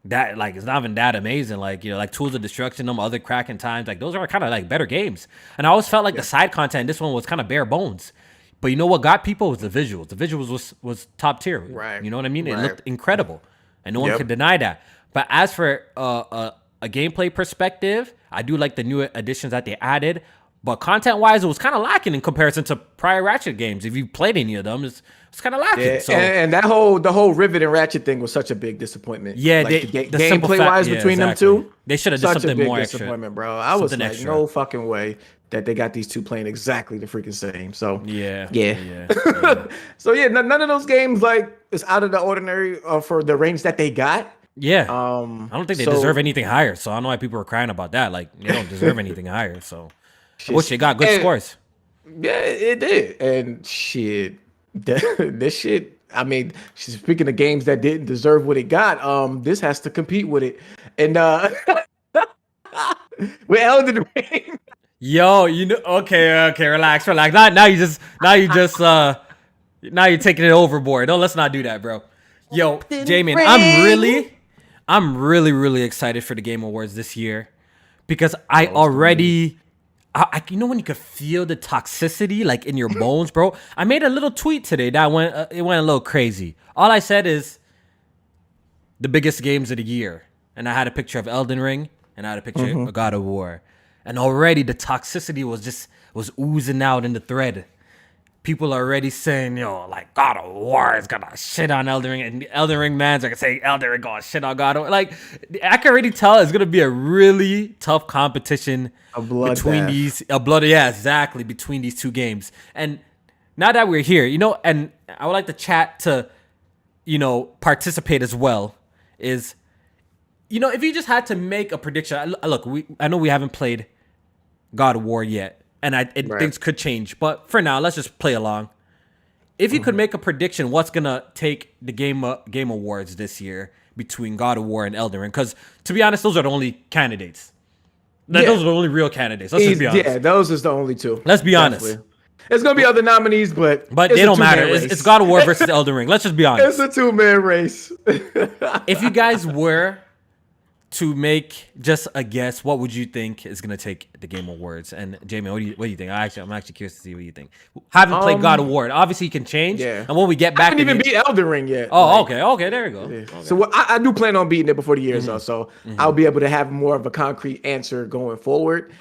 S1: that, like, it's not even that amazing. Like, like Tools of Destruction, them other Kraken times, like those are kind of like better games. And I always felt like the side content, this one was kind of bare bones. But you know what got people was the visuals. The visuals was top tier.
S2: Right.
S1: You know what I mean? It looked incredible, and no one could deny that. But as for a gameplay perspective, I do like the new additions that they added. But content-wise, it was kind of lacking in comparison to prior Ratchet games. If you played any of them, it's kind of lacking.
S2: Yeah,
S1: so,
S2: and the whole Rivet and Ratchet thing was such a big disappointment.
S1: Yeah,
S2: like the gameplay-wise between them two,
S1: they should have done something more extra.
S2: Disappointment, bro. I was like, extra. No fucking way that they got these two playing exactly the freaking same. So yeah. So yeah, none of those games like is out of the ordinary for the range that they got.
S1: Yeah. I don't think they deserve anything higher. So I don't know why people are crying about that. Like, they don't deserve anything higher. So I wish they got good scores.
S2: Yeah, it did. And shit, this shit, I mean, speaking of games that didn't deserve what it got, this has to compete with it. And with Elden Ring.
S1: Yo, okay, relax. Now you're taking it overboard. No, let's not do that, bro. Yo, Jamin, I'm really excited for the Game Awards this year because I
S2: Oh, it's gonna be.
S1: already, you know, when you could feel the toxicity like in your bones, bro. I made a little tweet today that it went a little crazy. All I said is the biggest games of the year, and I had a picture of Elden Ring and I had a picture of God of War, and already the toxicity was oozing out in the thread. People are already saying, yo, like God of War is gonna shit on Elden Ring, and the Elden Ring mans are gonna say Elden Ring gonna shit on God of War. Like, I can already tell it's gonna be a really tough competition
S2: A
S1: between
S2: bloodbath.
S1: yeah, exactly, between these two games. And now that we're here, and I would like the chat to, participate as well. Is if you just had to make a prediction, look, I know we haven't played God of War yet, and
S2: Right.
S1: things could change. But for now, let's just play along. If you could make a prediction, what's gonna take the game awards this year between God of War and Elden Ring? Because to be honest, those are the only candidates.
S2: Yeah.
S1: Those are the only real candidates. Let's just be honest.
S2: Yeah, those is the only two.
S1: Let's be honest.
S2: Definitely. There's gonna be other nominees, but
S1: But
S2: it's
S1: they
S2: a
S1: don't matter.
S2: two-man
S1: It's,
S2: race.
S1: it's God of War versus Elden Ring. Let's just be
S2: It's
S1: honest.
S2: a two-man race.
S1: If you guys were to make just a guess, what would you think is gonna take the Game Awards? And Jamie, what do you think? I'm actually curious to see what you think. Haven't played God of War. Obviously, you can change.
S2: Yeah.
S1: And when we get
S2: I
S1: back,
S2: haven't even beat Elden Ring yet.
S1: Oh,
S2: Like,
S1: okay, there you go. Okay.
S2: so I do plan on beating it before the year's out, so I'll be able to have more of a concrete answer going forward.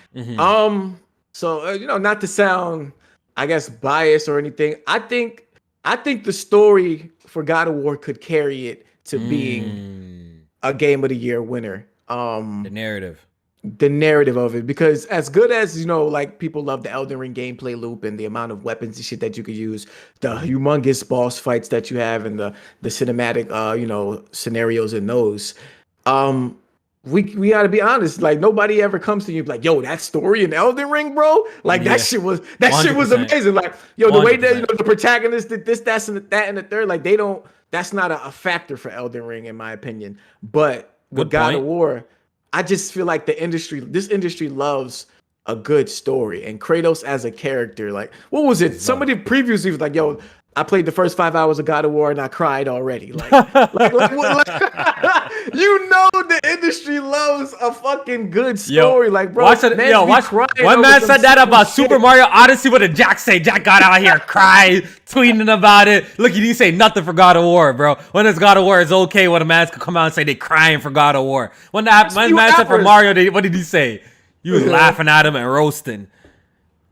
S2: So not to sound, I guess, biased or anything, I think the story for God of War could carry it to being a Game of the Year winner.
S1: The narrative.
S2: The narrative of it, because as good as like people love the Elden Ring gameplay loop and the amount of weapons and shit that you could use, the humongous boss fights that you have, and the cinematic scenarios in those, we gotta be honest, like nobody ever comes to you like, yo, that story in Elden Ring, bro, like
S1: Yeah.
S2: that shit was
S1: 100%.
S2: amazing. Like, yo, the way that
S1: 100%.
S2: the protagonist did this, that's, and that, and the third, like that's not a factor for Elden Ring in my opinion. But with
S1: Good
S2: God of
S1: point.
S2: War, I just feel like this industry loves a good story, and Kratos as a character. Like, what was it? Somebody previously was like, "Yo, I played the first 5 hours of God of War and I cried already." The industry loves a fucking good story. Like, bro,
S1: watch one man said that about Super Mario Odyssey. What did Jack say? Jack got out here crying, tweeting about it. Look, he didn't say nothing for God of War, bro. When it's God of War, it's okay when a man could come out and say they crying for God of War. When that man said for Mario, what did he say? You was laughing at him and roasting.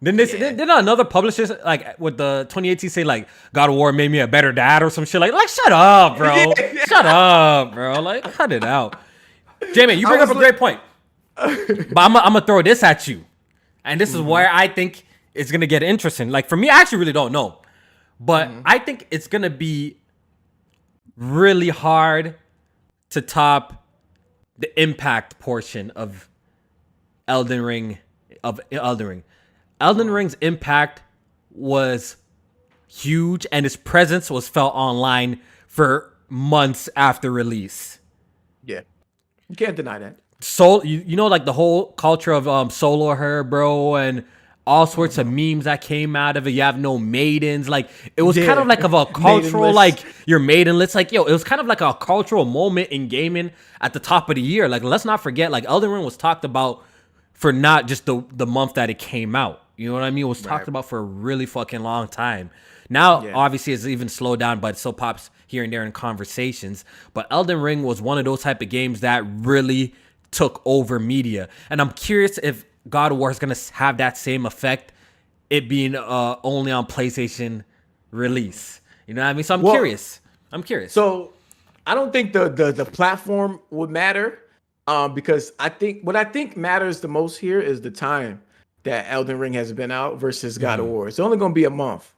S1: Didn't another publisher like with the 2018 say like God of War made me a better dad or some shit like shut up, bro. Shut up, bro. Like, cut it out. Jamie, you bring up a great point. But I'm gonna throw this at you. And this is where I think it's gonna get interesting. Like, for me, I actually really don't know. But I think it's gonna be really hard to top the impact portion of Elden Ring. Elden Ring's impact was huge, and its presence was felt online for months after release.
S2: Yeah, you can't deny that.
S1: So like the whole culture of solo her, bro, and all sorts of memes that came out of it. You have no maidens. Like, it was kind of like of a cultural, like your maidenless. Like, yo, it was kind of like a cultural moment in gaming at the top of the year. Like, let's not forget, like, Elden Ring was talked about for not just the month that it came out. You know what I mean? It was talked about for a really fucking long time. Now, obviously, it's even slowed down, but it still pops here and there in conversations. But Elden Ring was one of those type of games that really took over media. And I'm curious if God of War is going to have that same effect, it being only on PlayStation release. You know what I mean? So I'm curious.
S2: So I don't think the platform would matter, because what I think matters the most here is the time that Elden Ring has been out versus God of War. It's only going to be a month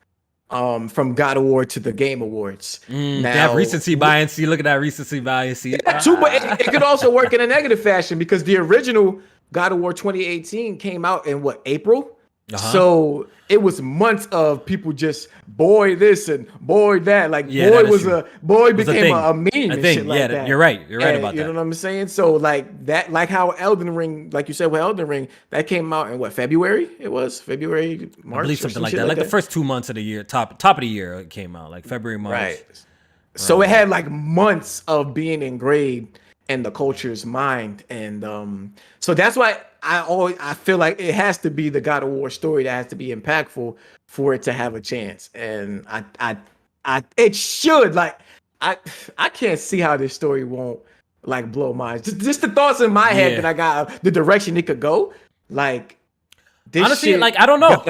S2: from God of War to the Game Awards.
S1: Now, that recency bias. See, look at that recency bias.
S2: Yeah, too, but it could also work in a negative fashion, because the original God of War 2018 came out in what, April? So it was months of people just boy this and boy that. Like boy became a meme and shit like that.
S1: You're right. You're right about that.
S2: You know what I'm saying? So like that, like how Elden Ring, like you said with Elden Ring, that came out in what, February? It was February, March,
S1: I believe something like that. Like the first 2 months of the year, top of the year, it came out like February, March.
S2: Right. So it had like months of being engraved in the culture's mind, and so that's why I feel like it has to be the God of War story that has to be impactful for it to have a chance, and it should. Like I can't see how this story won't like blow minds. Just the thoughts in my head that I got, the direction it could go. Like this
S1: honestly,
S2: shit,
S1: like I don't know.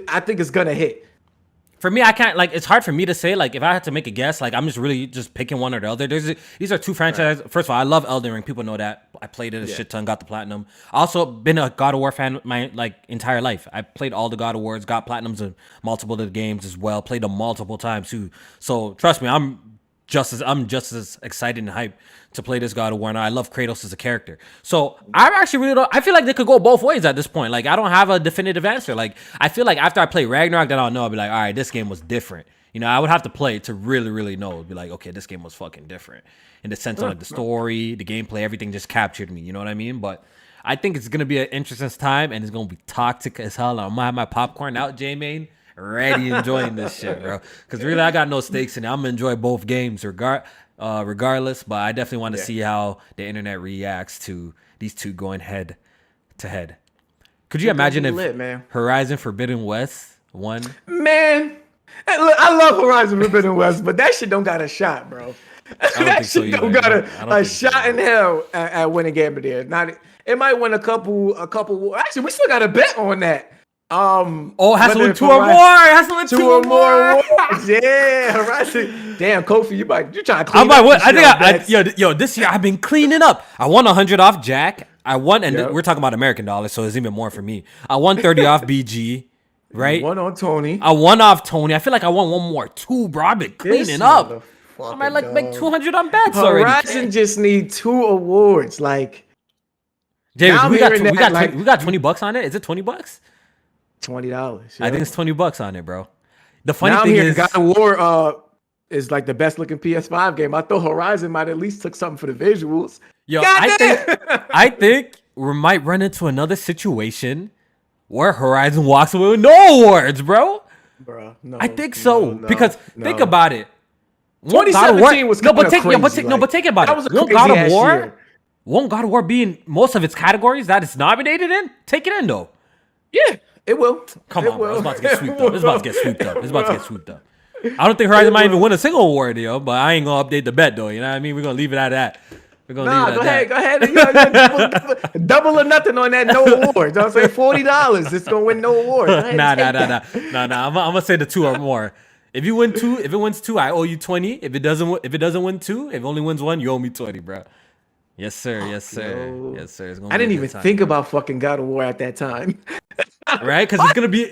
S2: I think it's gonna hit.
S1: For me, I can't, like, it's hard for me to say, like, if I had to make a guess, like, I'm just really just picking one or the other. These are two franchises. Right. First of all, I love Elden Ring. People know that. I played it a shit ton, got the platinum. Also been a God of War fan my, like, entire life. I played all the God of Wars, got platinums in multiple of the games as well, played them multiple times too. So trust me, I'm just as excited and hyped to play this God of War. And I love Kratos as a character. So I actually really don't. I feel like they could go both ways at this point. Like I don't have a definitive answer. Like I feel like after I play Ragnarok, then I'll know. I'll be like, all right, this game was different. You know, I would have to play it to really, really know. Be like, okay, this game was fucking different in the sense of like the story, the gameplay, everything just captured me. You know what I mean? But I think it's gonna be an interesting time, and it's gonna be toxic as hell. I'm gonna have my popcorn out, J-Main, ready enjoying this shit, bro. Because really, I got no stakes in it. I'm gonna enjoy both games regardless. But I definitely want to see how the internet reacts to these two going head to head. Could you imagine if Horizon Forbidden West won? Man,
S2: I love Horizon Forbidden West, but that shit don't got a shot, bro. That shit don't got a shot in hell at winning game of the year. Not it might win a couple. Actually, we still got a bet on that.
S1: It has to win two or more. It has to win two or more.
S2: Yeah, Horizon. Damn, Kofi, you trying to clean up?
S1: I think yo, this year I've been cleaning up. I won 100 off Jack. I won, and we're talking about American dollars, so it's even more for me. I won 30 off BG. Right?
S2: One on Tony.
S1: I won off Tony. I feel like I won one more too, bro. I've been cleaning up. I might like make 200 on bets already.
S2: Horizon just need 2 awards. Like,
S1: James, we got $20 on it. Is it $20?
S2: $20. Yeah.
S1: I think it's $20 on it, bro. The funny
S2: thing
S1: is,
S2: God of War is like the best looking PS5 game. I thought Horizon might at least took something for the visuals.
S1: Yo, I think we might run into another situation where Horizon walks away with no awards, bro.
S2: Bro, no.
S1: I think so because think about it.
S2: 2017 was
S1: but take it about it. Won't God of War be in most of its categories that it's nominated in? Take it in though.
S2: Yeah, it will.
S1: Come on, bro. It's about to get swooped up. I don't think Horizon might even win a single award, yo. But I ain't gonna update the bet though. You know what I mean? We're gonna leave it at that.
S2: Go ahead. Double or nothing on that no awards. I'll say $40. It's gonna win no awards.
S1: Nah. I'm gonna say the 2 or more. If it wins 2, I owe you 20. If it doesn't win 2, if it only wins 1, you owe me 20, bro. Yes, sir. It's
S2: I didn't even think about fucking God of War at that time.
S1: Right? Because it's gonna be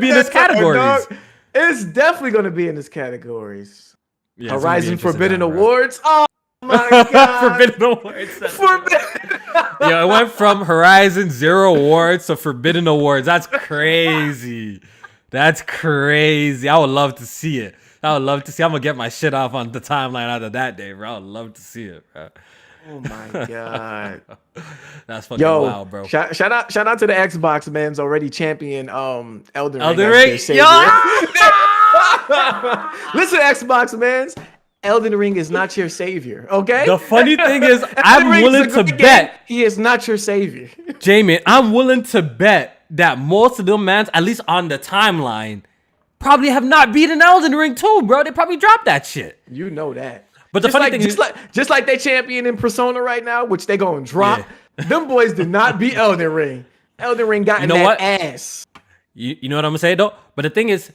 S1: in this categories.
S2: It's definitely gonna be in this categories. Yeah, Horizon Forbidden Awards. Oh my god!
S1: Forbidden Awards. Yeah, it went from Horizon 0 awards to Forbidden Awards. That's crazy. I would love to see it. I'm gonna get my shit off on the timeline out of that day, bro. I would love to see it, bro.
S2: Oh my god.
S1: That's fucking wild, bro.
S2: Shout out to the Xbox man's already champion Elden
S1: Ring.
S2: Listen, Xbox man's Elden Ring is not your savior, okay?
S1: The funny thing is, I'm willing to bet
S2: he is not your savior.
S1: Jamie, I'm willing to bet that most of them mans, at least on the timeline, probably have not beaten Elden Ring too, bro. They probably dropped that shit.
S2: You know that.
S1: But the funny thing
S2: is, just like they champion in Persona right now, which they gonna drop, them boys did not beat Elden Ring. Elden Ring got in that ass.
S1: You know what I'm gonna say though? But the thing is,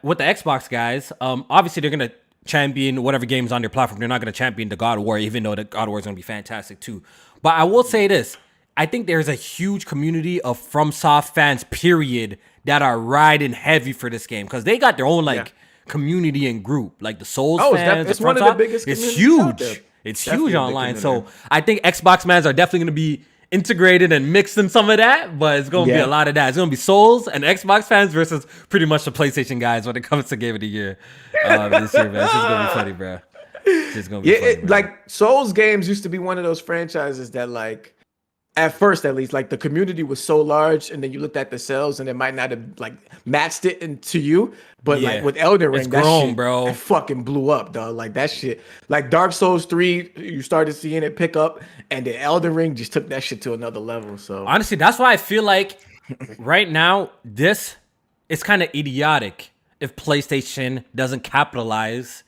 S1: with the Xbox guys, obviously they're gonna champion whatever game's on their platform. They're not going to champion the God of War, even though the God of War is going to be fantastic too. But I will say this. I think there's a huge community of FromSoft fans, period, that are riding heavy for this game because they got their own community and group. Like the Souls fans,
S2: it's one of the biggest.
S1: It's huge. It's huge online. So I think Xbox fans are definitely going to be integrated and mixed in some of that, but it's gonna be a lot of that. It's gonna be Souls and Xbox fans versus pretty much the PlayStation guys when it comes to Game of the Year this year, man. It's just gonna be funny, bro. It's just gonna be funny,
S2: like Souls games used to be one of those franchises that like at first at least like the community was so large, and then you looked at the sales and it might not have like matched it into you, but like with Elden Ring, that shit, bro, it fucking blew up, dog. Like that shit, like Dark Souls 3, you started seeing it pick up, and the Elden Ring just took that shit to another level. So
S1: honestly, that's why I feel like right now it's kind of idiotic if PlayStation doesn't capitalize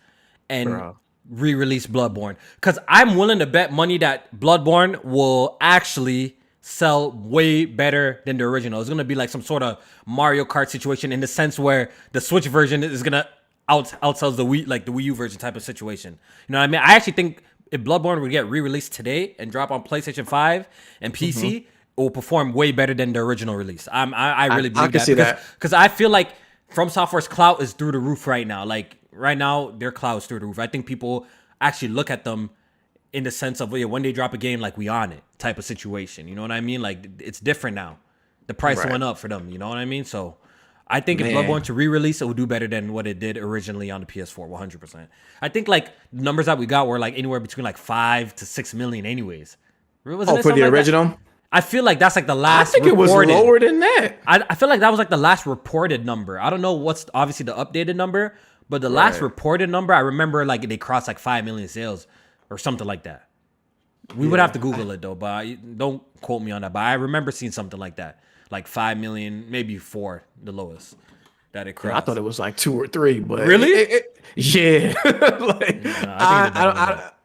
S1: and re-release Bloodborne, because I'm willing to bet money that Bloodborne will actually sell way better than the original. It's gonna be like some sort of Mario Kart situation in the sense where the Switch version is gonna outsells the Wii U version type of situation. You know what I mean? I actually think if Bloodborne would get re-released today and drop on PlayStation 5 and PC, it will perform way better than the original release. I really believe that because I feel like From Software's clout is through the roof right now. Like right now, their clout is through the roof. I think people actually look at them in the sense of when they drop a game, like we on it type of situation. You know what I mean? Like it's different now. The price went up for them. You know what I mean? So I think if Bloodborne to re-release, it would do better than what it did originally on the PS4, 100%. I think like the numbers that we got were like anywhere between like 5 to 6 million anyways.
S2: Wasn't for the original?
S1: That? I feel like that's like the last.
S2: I think reported. It was lower than that.
S1: I feel like that was like the last reported number. I don't know what's obviously the updated number, but the last reported number, I remember like they crossed like 5 million sales or something like that. We would have to Google it though, but don't quote me on that. But I remember seeing something like that, like 5 million, maybe 4, the lowest that it crossed.
S2: I thought it was like 2 or 3, but
S1: really,
S2: like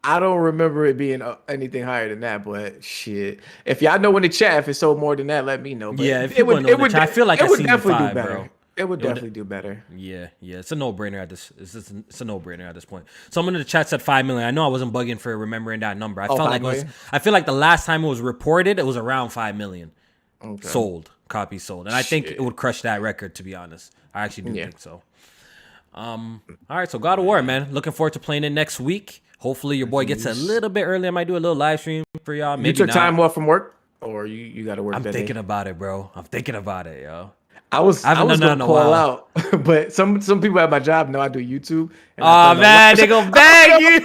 S2: I don't remember it being anything higher than that. But shit, if y'all know in the chat if it sold more than that, let me know. But
S1: if it would. I feel like it would definitely do better.
S2: Bro. It would definitely do better.
S1: Yeah. It's a no-brainer at this. It's a no-brainer at this point. Someone in the chat said 5 million. I know I wasn't bugging for remembering that number. I felt like I feel like the last time it was reported, it was around 5 million copies sold, and I think it would crush that record. To be honest, I actually do think so. All right, so God of War, man. Looking forward to playing it next week. Hopefully your boy gets a little bit early. I might do a little live stream for y'all. Maybe
S2: you took time off from work, or you got to work?
S1: I'm thinking about it, bro. I'm thinking about it, yo.
S2: I was gonna call out, but some people at my job know I do YouTube.
S1: Oh man, they gonna bag you.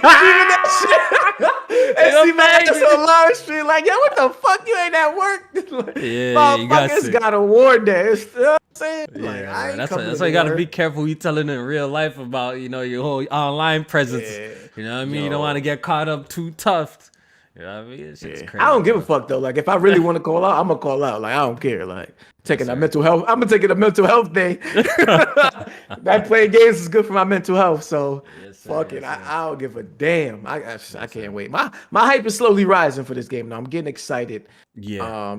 S2: And see man, it's on live stream like, yo, what the fuck? You ain't at work. Motherfuckers got a war day. You know what I'm saying?
S1: Yeah, that's why you gotta be careful. You telling in real life about your whole online presence. You know what I mean? You don't want to get caught up too tough. You know what I mean? It's crazy.
S2: I don't give a fuck though. Like if I really want to call out, I'm gonna call out. Like I don't care. Like taking that mental health. I'm gonna take it a mental health day. That playing games is good for my mental health. So fuck it. I don't give a damn. I can't wait. My hype is slowly rising for this game now. I'm getting excited.
S1: Yeah.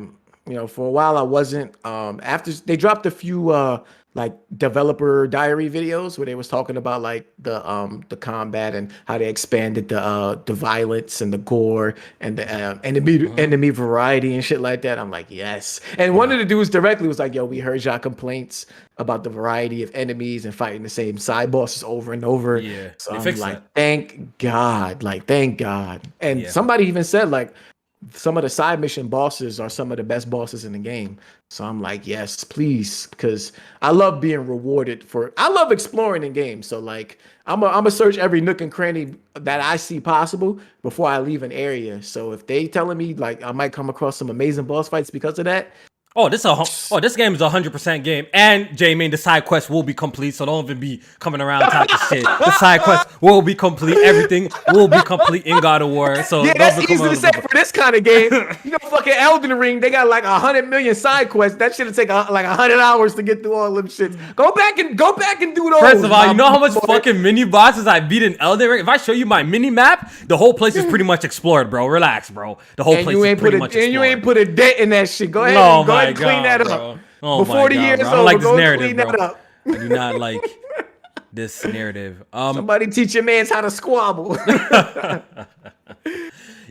S2: For a while I wasn't. After they dropped a few like developer diary videos where they was talking about like the combat and how they expanded the violence and the gore and the enemy variety and shit like that. I'm like, yes. And one of the dudes directly was like, yo, we heard y'all complaints about the variety of enemies and fighting the same side bosses over and over.
S1: Yeah.
S2: So I'm like, thank God. Like, thank God. And somebody even said like some of the side mission bosses are some of the best bosses in the game. So I'm like, yes, please, because I love being rewarded I love exploring in games. So like, I'm a search every nook and cranny that I see possible before I leave an area. So if they telling me like I might come across some amazing boss fights because of that.
S1: This game is 100% game, and J-Main, the side quest will be complete, so don't even be coming around talking shit. The side quest will be complete, everything will be complete in God of War. So
S2: that's easy to say for this kind of game. Fucking Elden Ring, they got like 100 million side quests. That shit'll take like 100 hours to get through all them shits. Go back and do those.
S1: First of all, you know how much fucking mini bosses I beat in Elden Ring? If I show you my mini map, the whole place is pretty much explored, bro. Relax, bro. The whole place is pretty much explored. And
S2: you ain't put a dent in that shit. Go ahead. Go ahead and clean that up. Before the year's over,
S1: like this narrative, bro. I do not like this narrative.
S2: Somebody teach your mans how to squabble.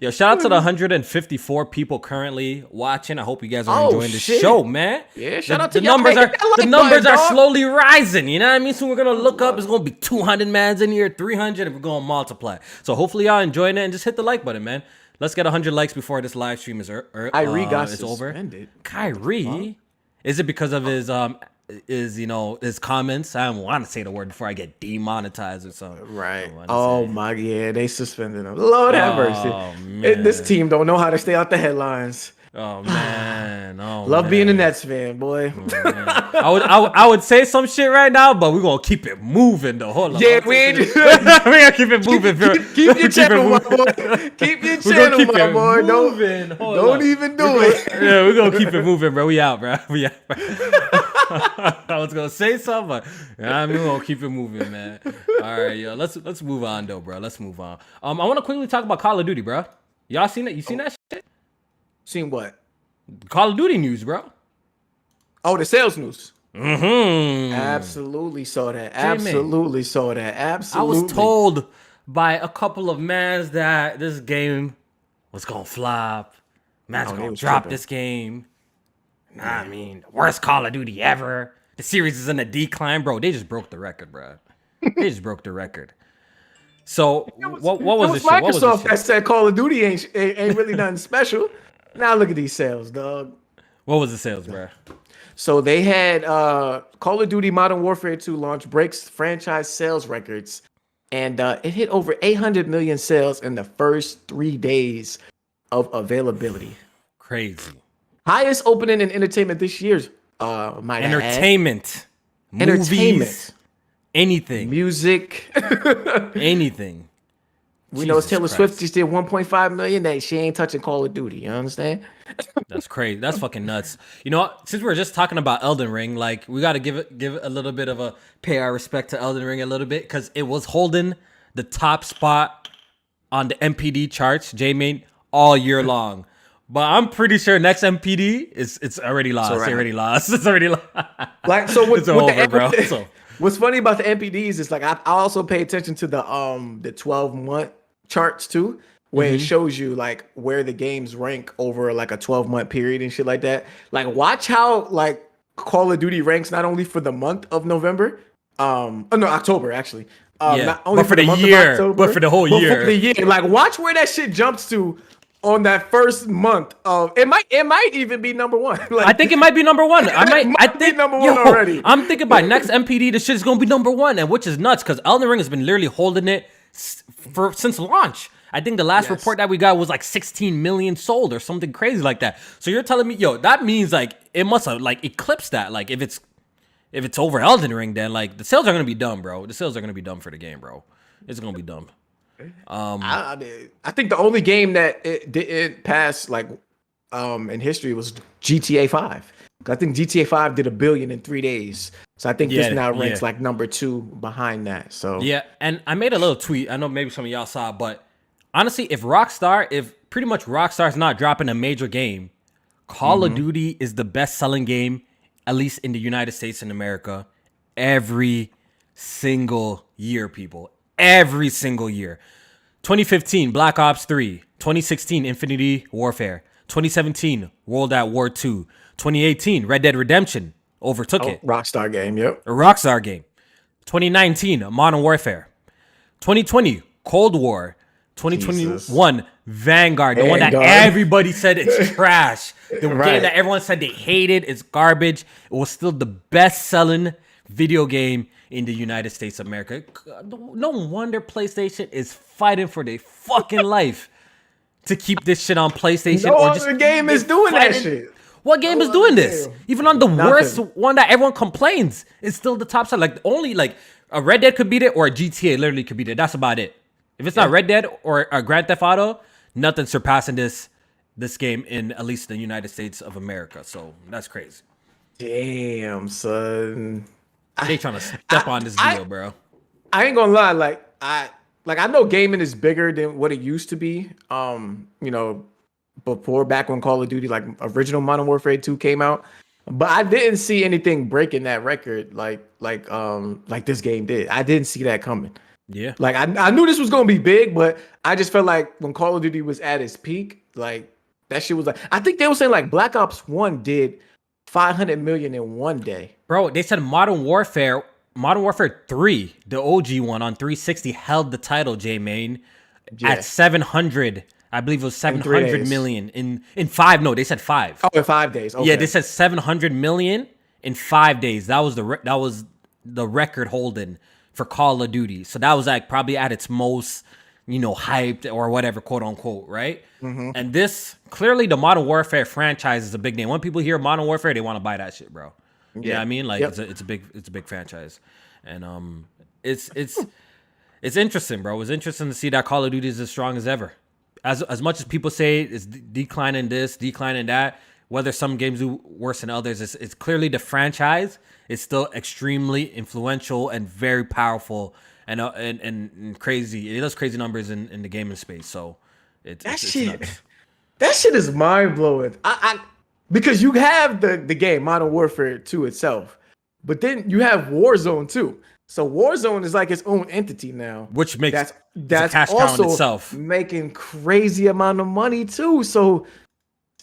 S1: Yo, shout out to the 154 people currently watching. I hope you guys are enjoying the show, man.
S2: Yeah, shout out to
S1: the numbers. The numbers are slowly rising. You know what I mean? So we're gonna look up. It's gonna be 200 mans in here, 300, and we're gonna multiply. So hopefully y'all enjoying it and just hit the like button, man. Let's get 100 likes before this live stream is
S2: Kyrie got
S1: is over.
S2: suspended.
S1: Kyrie? Is it because of his his comments? I don't want to say the word before I get demonetized or something.
S2: Right. Oh my, yeah, they suspended him. Lord have mercy. This team don't know how to stay out the headlines.
S1: Oh man. Oh,
S2: love being a Nets fan, boy.
S1: Oh, I would say some shit right now, but we're gonna keep it moving though. Hold on.
S2: Yeah, we
S1: gonna keep it moving.
S2: Keep your channel, my boy. Keep your channel, my boy. Don't even do it.
S1: Yeah, we're gonna keep it moving, bro. We out, bro. We out. Bro. I was gonna say something, but we're gonna keep it moving, man. All right, yo. Let's move on though, bro. Let's move on. I want to quickly talk about Call of Duty, bro. Y'all seen it? You seen that shit?
S2: Seen what?
S1: Call of Duty news, bro.
S2: Oh, the sales news.
S1: Mm-hmm.
S2: Absolutely saw that. Absolutely saw that. Absolutely.
S1: I was told by a couple of mans that this game was gonna flop. Man's gonna drop this game. Nah, I mean, the worst Call of Duty ever. The series is in a decline, bro. They just broke the record, bro. They just broke the record. So what was this shit?
S2: Microsoft that said Call of Duty ain't really nothing special. Now look at these sales, dog.
S1: What was the sales, bro?
S2: So they had Call of Duty Modern Warfare 2 launch breaks franchise sales records, and it hit over 800 million sales in the first 3 days of availability.
S1: Crazy.
S2: Highest opening in entertainment this year's
S1: entertainment. Movies, anything.
S2: Music.
S1: Anything.
S2: We know Taylor Swift just did 1.5 million. That she ain't touching Call of Duty. You understand?
S1: That's crazy. That's fucking nuts. You know, since we were just talking about Elden Ring, like we got to give it a little bit of a pay our respect to Elden Ring a little bit because it was holding the top spot on the MPD charts, J-Main, all year long. But I'm pretty sure next MPD it's already lost. It's already lost. It's already lost.
S2: Like so,
S1: it's over, bro. So.
S2: What's funny about the MPDs is like I also pay attention to the 12-month charts too, where it shows you like where the games rank over like a 12-month period and shit like that. Like watch how like Call of Duty ranks not only for the month of November, October actually. Not only
S1: but for the year, October, but for the whole year.
S2: For the year. Like watch where that shit jumps to on that first month of it might even be number one. Like, I
S1: think it might be number one. I think
S2: number one already.
S1: I'm thinking by next MPD, this shit is gonna be number one, and which is nuts because Elden Ring has been literally holding it since launch. I think the last report that we got was like 16 million sold or something crazy like that. So you're telling me, that means like it must have like eclipsed that. Like if it's over Elden Ring, then like the sales are gonna be dumb, bro. The sales are gonna be dumb for the game, bro. It's gonna be dumb.
S2: I think the only game that it didn't pass like in history was GTA 5. I think GTA 5 did 1 billion in 3 days. So I think this now ranks like number 2 behind that. So
S1: yeah, and I made a little tweet. I know maybe some of y'all saw it, but honestly, if pretty much Rockstar's not dropping a major game, Call of Duty is the best-selling game, at least in the United States and America, every single year, people. Every single year. 2015, Black Ops 3. 2016, Infinity Warfare. 2017, World at War 2. 2018, Red Dead Redemption overtook it.
S2: Rockstar game, yep.
S1: A Rockstar game. 2019, Modern Warfare. 2020, Cold War. 2021, Vanguard. The one that everybody said it's trash. The game that everyone said they hated, it's garbage. It was still the best-selling video game in the United States of America. No wonder PlayStation is fighting for their fucking life to keep this shit on PlayStation.
S2: No other game is doing that shit.
S1: What game is doing this? Even on the worst one that everyone complains, it's still the top side. Like only like a Red Dead could beat it or a GTA literally could beat it. That's about it. If it's not Red Dead or a Grand Theft Auto, nothing surpassing this game in at least the United States of America. So that's crazy.
S2: Damn, son.
S1: They trying to step on this deal, bro.
S2: I ain't gonna lie, I know gaming is bigger than what it used to be. Before back when Call of Duty, like original Modern Warfare 2 came out. But I didn't see anything breaking that record like this game did. I didn't see that coming.
S1: Yeah.
S2: Like I knew this was gonna be big, but I just felt like when Call of Duty was at its peak, like that shit was like I think they were saying like Black Ops 1 did 500 million in one day.
S1: Bro, they said Modern Warfare 3, the OG one on 360 held the title, J-Main, at 700 I believe it was
S2: In 3
S1: 700
S2: days.
S1: million in 5. No, they said 5.
S2: Oh, in 5 days. Okay.
S1: Yeah, they said 700 million in 5 days. That was the record holding for Call of Duty. So that was like probably at its most, hyped or whatever, quote unquote, right? And this clearly the Modern Warfare franchise is a big name. When people hear Modern Warfare, they want to buy that shit, bro. You know what I mean? Like
S2: Yep.
S1: it's a big franchise, and it's interesting, bro. It's interesting to see that Call of Duty is as strong as ever. As much as people say it's declining this, declining that, whether some games do worse than others, it's clearly the franchise is still extremely influential and very powerful and crazy. It does crazy numbers in the gaming space. So it's
S2: shit.
S1: nuts.
S2: That shit is mind blowing. Because you have the game Modern Warfare 2 itself, but then you have Warzone 2. So Warzone is like its own entity now,
S1: Which makes
S2: that's
S1: cash cow in
S2: also
S1: itself.
S2: making crazy amount of money too. So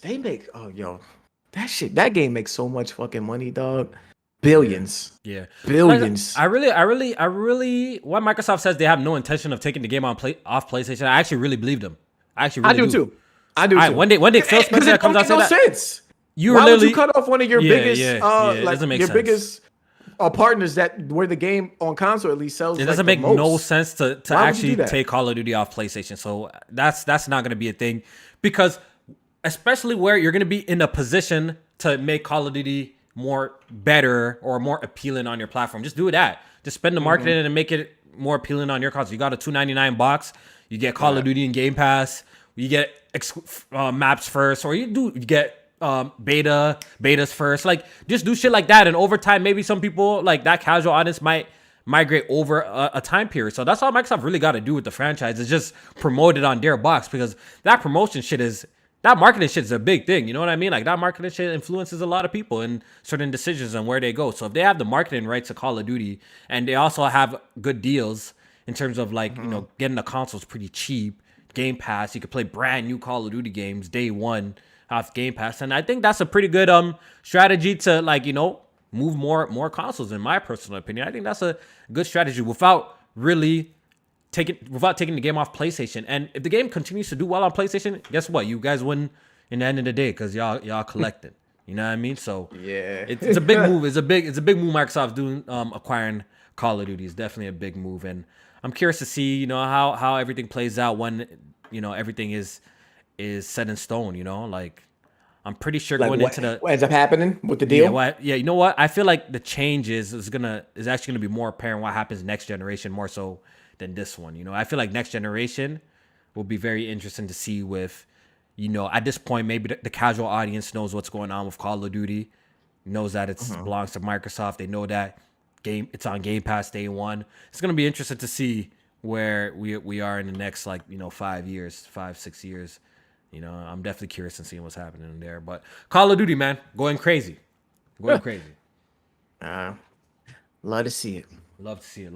S2: they make that game makes so much fucking money, dog. Billions.
S1: Yeah.
S2: Billions.
S1: I really when Microsoft says they have no intention of taking the game off PlayStation, I actually really believe them. I do
S2: too. I do too.
S1: When they Phil Spencer that comes out
S2: no
S1: and say that,
S2: sense.
S1: Why
S2: would you cut off one of your biggest
S1: it
S2: like
S1: doesn't make
S2: your
S1: sense.
S2: biggest partners that where the game on console at least sells?
S1: It doesn't
S2: like
S1: make
S2: the
S1: no
S2: most.
S1: sense to
S2: Why would you
S1: actually
S2: do that?
S1: take Call of Duty off PlayStation. So that's not going to be a thing, because especially where you're going to be in a position to make Call of Duty more better or more appealing on your platform. Just do that. Just spend the marketing and make it more appealing on your console. You got a $2.99 box. You get Call of Duty in Game Pass. You get maps first, or you get betas first. Like, just do shit like that, and over time, maybe some people like that casual audience might migrate over a time period. So that's all Microsoft really got to do with the franchise, is just promote it on their box, because that marketing shit is a big thing. You know what I mean? Like, that marketing shit influences a lot of people in certain decisions on where they go. So if they have the marketing rights to Call of Duty, and they also have good deals in terms of like, getting the consoles pretty cheap, Game Pass, you could play brand new Call of Duty games day one off Game Pass. And I think that's a pretty good strategy to, like, move more consoles, in my personal opinion. I think that's a good strategy without taking the game off PlayStation. And if the game continues to do well on PlayStation, guess what? You guys win in the end of the day, because y'all collecting. You know what I mean? So
S2: Yeah,
S1: it's a big move. It's a big move Microsoft's doing, acquiring Call of Duty is definitely a big move. And I'm curious to see, how everything plays out when, everything is set in stone, like, I'm pretty sure
S2: like
S1: going
S2: what,
S1: into the
S2: what ends up happening with the deal?
S1: you know what? I feel like the changes is actually gonna be more apparent what happens next generation, more so than this one. I feel like next generation will be very interesting to see with, at this point, maybe the casual audience knows what's going on with Call of Duty, knows that it belongs to Microsoft. They know that it's on Game Pass day one. It's gonna be interesting to see where we are in the next 5-6 years. I'm definitely curious in seeing what's happening in there. But Call of Duty, man, going crazy. Crazy.
S2: Love to see it.
S1: Love to see it.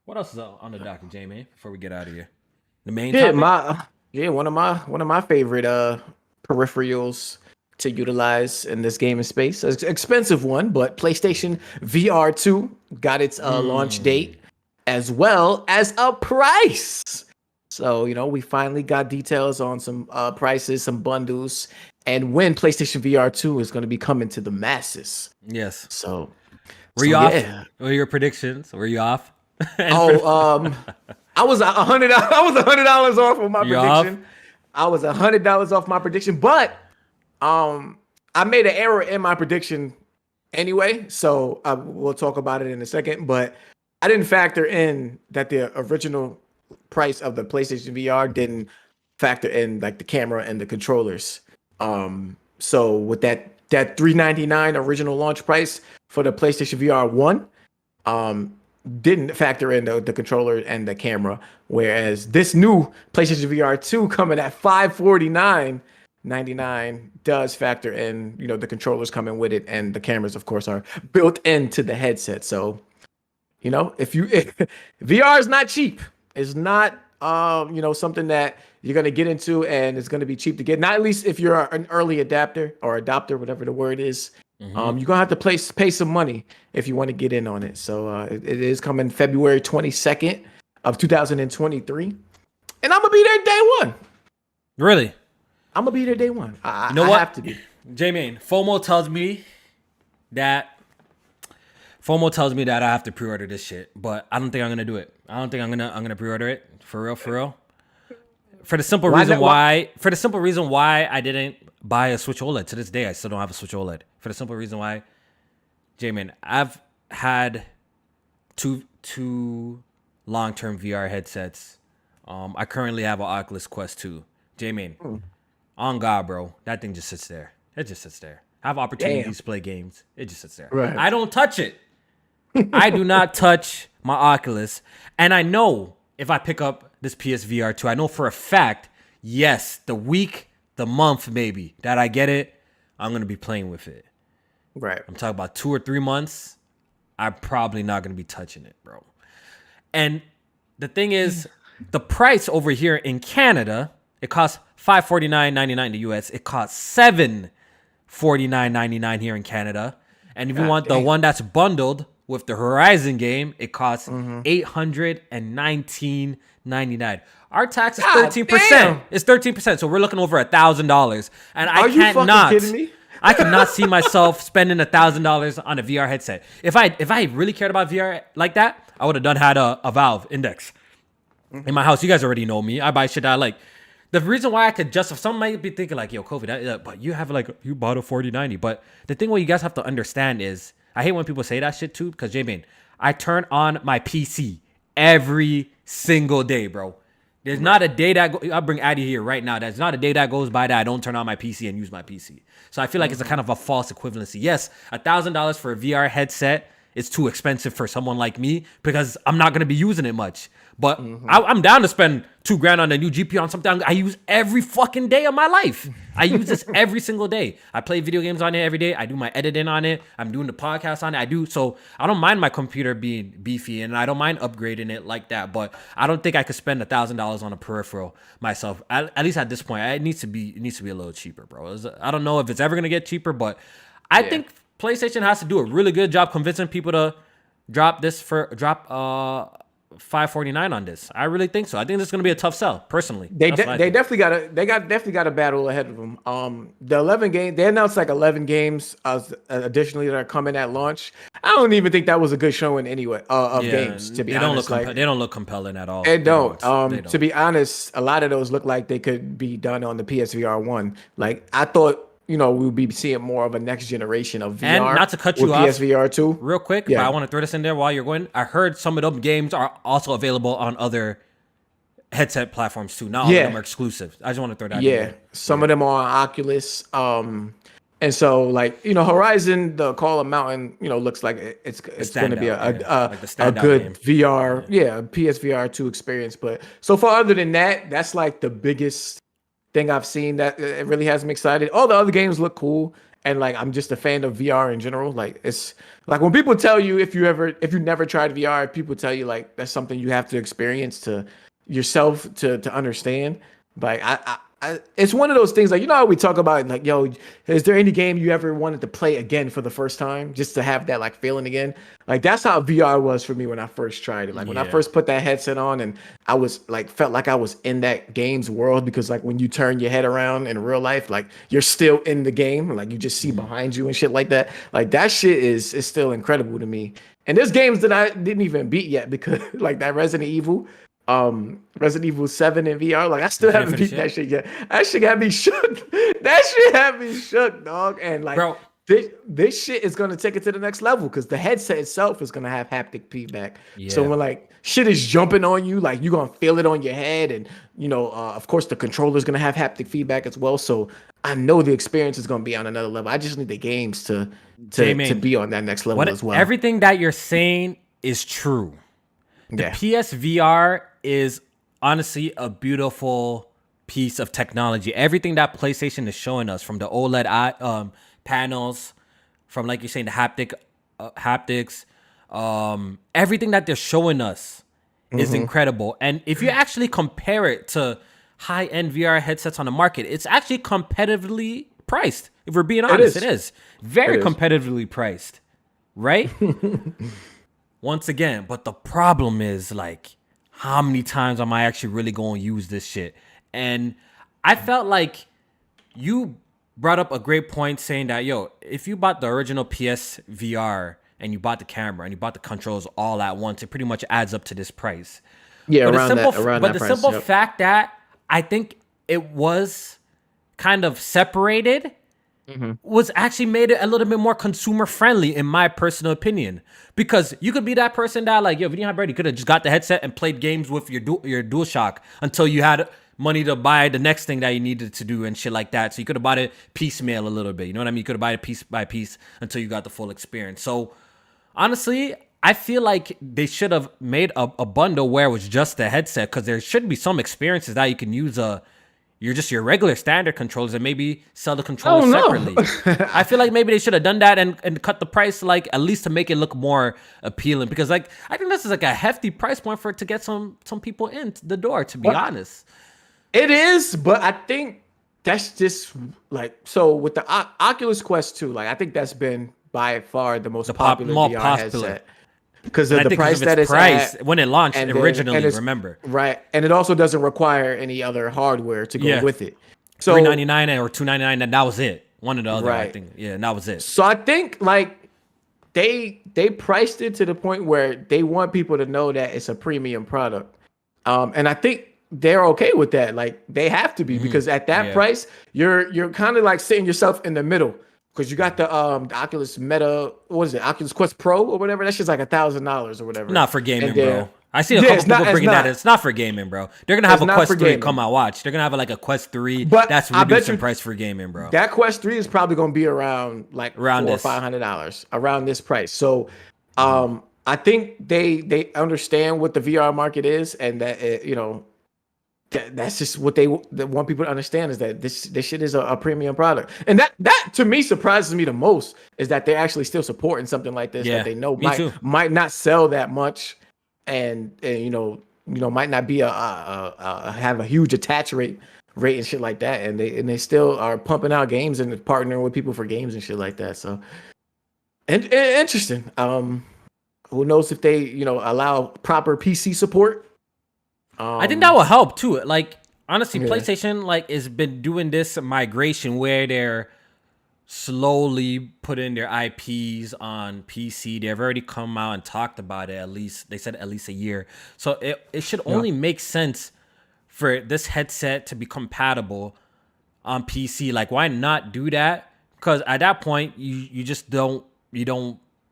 S1: What else is on the docket, Jamie, before we get out of here? The main
S2: Yeah,
S1: topic?
S2: one of my favorite peripherals to utilize in this gaming space. It's an expensive one, but PlayStation VR 2 got its launch date, as well as a price. So, we finally got details on some prices, some bundles, and when PlayStation VR 2 is going to be coming to the masses.
S1: Yes.
S2: So,
S1: Were you off?
S2: yeah.
S1: What were your predictions? Were you off?
S2: I was $100. I was $100 off of my prediction. I was $100 off my prediction, but I made an error in my prediction anyway. So we'll talk about it in a second. But I didn't factor in that the original price of the PlayStation VR didn't factor in like the camera and the controllers. So with that $399 original launch price for the PlayStation VR 1, didn't factor in the controller and the camera, whereas this new PlayStation VR 2 coming at $549.99 does factor in, the controllers coming with it, and the cameras, of course, are built into the headset. So, if VR is not cheap, it's not something that you're gonna get into and it's gonna be cheap to get. Not at least if you're an early adapter or adopter, whatever the word is. You're gonna have to pay some money if you want to get in on it. So it is coming February 22nd of 2023. And I'm gonna be there day one.
S1: Really?
S2: I'm gonna be there day one.
S1: You know what?
S2: I have to be.
S1: J-Man, FOMO tells me that I have to pre-order this shit, but I don't think I'm gonna do it. I don't think I'm gonna pre-order it for real. For the simple reason why I didn't buy a Switch OLED. To this day, I still don't have a Switch OLED. For the simple reason why, J-Man, I've had two long-term VR headsets. I currently have an Oculus Quest 2. J-Man, on God, bro, that thing just sits there. It just sits there. I have opportunities to play games. It just sits there.
S2: Right.
S1: I don't touch it. I do not touch my Oculus. And I know if I pick up this PSVR 2, I know for a fact, yes, the week, the month maybe that I get it, I'm going to be playing with it.
S2: Right.
S1: I'm talking about 2 or 3 months. I'm probably not going to be touching it, bro. And the thing is, the price over here in Canada, it costs $549.99 in the US. It costs $749.99 here in Canada. And if you want the one that's bundled with the Horizon game, it costs $819.99. Our tax is 13%. It's 13%. So we're looking over $1,000. And
S2: Are you fucking kidding me?
S1: I cannot see myself spending $1,000 on a VR headset. If I really cared about VR like that, I would have had a Valve Index in my house. You guys already know me. I buy shit that I like. The reason why I could justify, some might be thinking like, yo, Kofi, but you have you bought a 4090. But the thing what you guys have to understand is, I hate when people say that shit too, because J-Man, I turn on my PC every single day, bro. There's not a day that I'll bring Addy here right now. There's not a day that goes by that I don't turn on my PC and use my PC. So I feel like it's a kind of a false equivalency. Yes, $1,000 for a VR headset is too expensive for someone like me because I'm not going to be using it much. But I'm down to spend $2,000 on a new GPU on something I use every fucking day of my life. I use this every single day. I play video games on it every day. I do my editing on it. I'm doing the podcast on it. So I don't mind my computer being beefy and I don't mind upgrading it like that. But I don't think I could spend $1,000 on a peripheral myself. At least at this point, it needs to be a little cheaper, bro. I don't know if it's ever gonna get cheaper, but I think PlayStation has to do a really good job convincing people to drop $549 on this. I really think so. I think this is going to be a tough sell, personally.
S2: They definitely got a battle ahead of them. The 11 game, they announced like 11 games additionally that are coming at launch. I don't even think that was a good showing anyway of games. To be honest,
S1: they don't look compelling at all.
S2: They don't. To be honest, a lot of those look like they could be done on the PSVR 1. Like I thought, we would be seeing more of a next generation of VR.
S1: And not to cut you off,
S2: PSVR 2.
S1: Real quick, but I want to throw this in there while you're going. I heard some of them games are also available on other headset platforms too. Not all of them are exclusive. I just want to throw that in there.
S2: Some of them are on Oculus. And so Horizon, the Call of Mountain, looks like it's going to be a good game. VR, PSVR 2 experience. But so far, other than that, that's like the biggest thing I've seen that it really has me excited. All the other games look cool, and like I'm just a fan of VR in general. Like it's like when people tell you if you never tried VR, people tell you like that's something you have to experience to yourself to understand. Like it's one of those things like how we talk about like, yo, is there any game you ever wanted to play again for the first time just to have that like feeling again? Like that's how VR was for me when I first tried it. Like when I first put that headset on and I was like felt like I was in that game's world, because like when you turn your head around in real life, like you're still in the game, like you just see behind you and shit like that. Like that shit is still incredible to me. And there's games that I didn't even beat yet because like that Resident Evil 7 in VR. Like I still haven't beat that shit yet. That shit got me shook. That shit had me shook, dog. And like, bro, this shit is gonna take it to the next level because the headset itself is gonna have haptic feedback. Yeah. So when like shit is jumping on you, like you're gonna feel it on your head, and of course the controller is gonna have haptic feedback as well. So I know the experience is gonna be on another level. I just need the games to be on that next level as well.
S1: Everything that you're saying is true. The PSVR is honestly a beautiful piece of technology. Everything that PlayStation is showing us, from the OLED panels, from like you're saying the haptics, everything that they're showing us is incredible. And if you actually compare it to high-end VR headsets on the market, it's actually competitively priced. If we're being honest, it is very competitively priced, right? Once again, but the problem is like, how many times am I actually really going to use this shit? And I felt like you brought up a great point saying that, yo, if you bought the original PS VR and you bought the camera and you bought the controls all at once, it pretty much adds up to this price.
S2: Yeah,
S1: But
S2: around that
S1: the
S2: price.
S1: simple
S2: Yep.
S1: fact that I think it was kind of separated was actually made it a little bit more consumer friendly, in my personal opinion. Because you could be that person that, like, yo, if you didn't have bread, you could have just got the headset and played games with your DualShock until you had money to buy the next thing that you needed to do and shit like that. So you could have bought it piecemeal a little bit. You know what I mean? You could have bought it piece by piece until you got the full experience. So honestly, I feel like they should have made a bundle where it was just the headset, because there should be some experiences that you can use your regular standard controllers and maybe sell the controllers separately. I feel like maybe they should have done that and cut the price, like, at least to make it look more appealing, because, like, I think this is like a hefty price point for it to get some people in the door, to be honest.
S2: It is, but I think that's just like, so with the Oculus Quest 2, like, I think that's been by far the most popular
S1: more
S2: VR
S1: popular.
S2: headset. Because of the price that it's
S1: price
S2: at,
S1: when it launched
S2: and
S1: originally,
S2: it's,
S1: remember.
S2: Right. And it also doesn't require any other hardware to go with it. So
S1: $399 or $299, and that was it. One or the other, I think. Yeah, and that was it.
S2: So I think, like, they priced it to the point where they want people to know that it's a premium product. And I think they're okay with that. Like, they have to be, because at that price, you're kind of like sitting yourself in the middle. Because you got the Oculus Meta, what is it, Oculus Quest Pro or whatever? That's just like $1,000 or whatever.
S1: Not for gaming, bro. I see a couple people bringing that. It's not for gaming, bro. They're gonna have a Quest 3 come out. Watch, they're gonna have like a Quest 3 that's reducing price for gaming, bro.
S2: That Quest 3 is probably gonna be around like $400 or $500 around this price. So, I think they understand what the VR market is, and that that's just what they want people to understand, is that this shit is a premium product. And that to me surprises me the most, is that they're actually still supporting something like this that they know might not sell that much, and might not be have a huge attach rate and shit like that, and they still are pumping out games and partnering with people for games and shit like that. So, and interesting. Who knows if they allow proper PC support?
S1: I think that will help too. Like, honestly, PlayStation has been doing this migration where they're slowly putting their IPs on PC. They've already come out and talked about it. At least they said at least a year. So it should only make sense for this headset to be compatible on PC. Like, why not do that? Because at that point, you just don't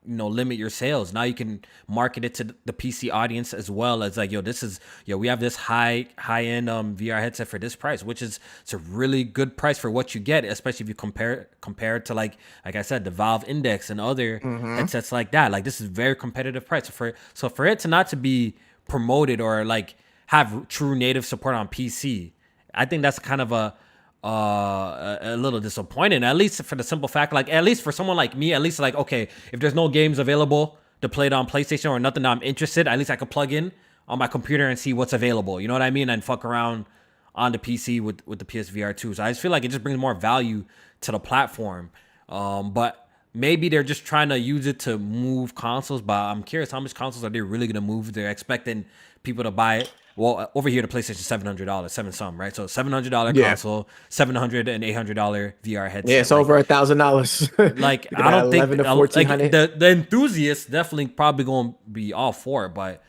S1: limit your sales. Now you can market it to the PC audience as well, as like, we have this high end VR headset for this price, which is, it's a really good price for what you get, especially if you compare it to like I said, the Valve Index and other headsets like that. Like, this is very competitive price. So for it to not to be promoted or like have true native support on PC, I think that's kind of a little disappointing, at least for the simple fact, like, at least for someone like me, at least, like, okay, if there's no games available to play it on PlayStation or nothing that I'm interested, at least I could plug in on my computer and see what's available, you know what I mean, and fuck around on the PC with the PSVR 2. So I just feel like it just brings more value to the platform, but maybe they're just trying to use it to move consoles. But I'm curious, how much consoles are they really gonna move? They're expecting people to buy it. Well, over here, the PlayStation $700, right? So $700 console, $700 and $800 VR headset.
S2: Yeah, it's over $1,000.
S1: Like, I don't think the enthusiasts definitely probably gonna be all for it. But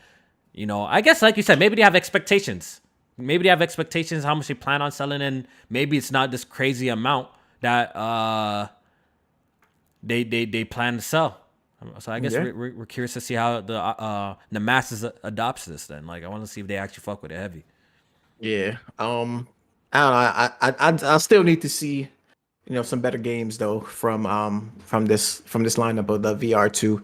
S1: I guess, like you said, maybe they have expectations. Maybe they have expectations how much they plan on selling, and maybe it's not this crazy amount that they plan to sell. So I guess we're curious to see how the masses adopts this. Then, like, I want to see if they actually fuck with it heavy.
S2: Yeah. I don't know. I still need to see, some better games though from this lineup of the VR2.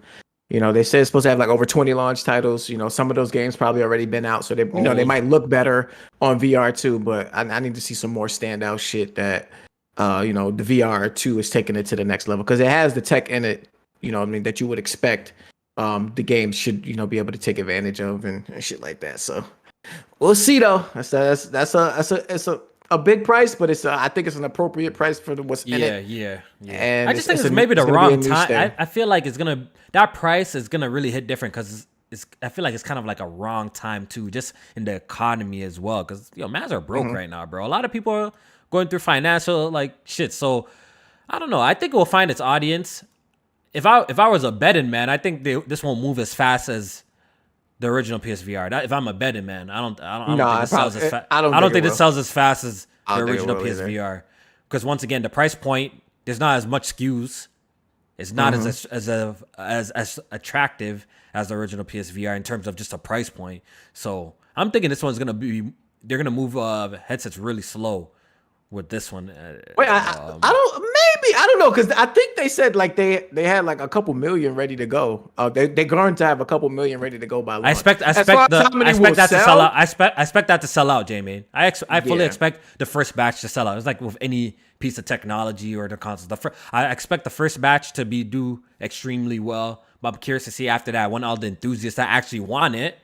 S2: They said it's supposed to have like over 20 launch titles. Some of those games probably already been out, so they they might look better on VR2. But I need to see some more standout shit that the VR2 is taking it to the next level, because it has the tech in it. That you would expect the game should, be able to take advantage of and shit like that. So we'll see though. That's a big price, but I think it's an appropriate price for what's in it. Yeah. And
S1: I just think it's maybe the wrong time. I feel like that price is gonna really hit different, because I feel like it's kind of like a wrong time too, just in the economy as well. Because mans are broke right now, bro. A lot of people are going through financial like shit. So I don't know. I think it will find its audience. If I was a betting man, I think this won't move as fast as the original PSVR. If I'm a betting man, I don't think this sells as fast. I don't think this sells as fast as the original PSVR. Because once again, the price point, there's not as much SKUs. It's not as attractive as the original PSVR in terms of just a price point. So I'm thinking this one's they're gonna move headsets really slow with this one.
S2: Wait, I don't know, because I think they said like they had like a couple million ready to go. They're going to have a couple million ready to go by launch.
S1: I expect that to sell out. I expect that to sell out, Jamie. I fully expect the first batch to sell out. It's like with any piece of technology or the console. I expect the first batch to do extremely well. But I'm curious to see after that, when all the enthusiasts that actually want it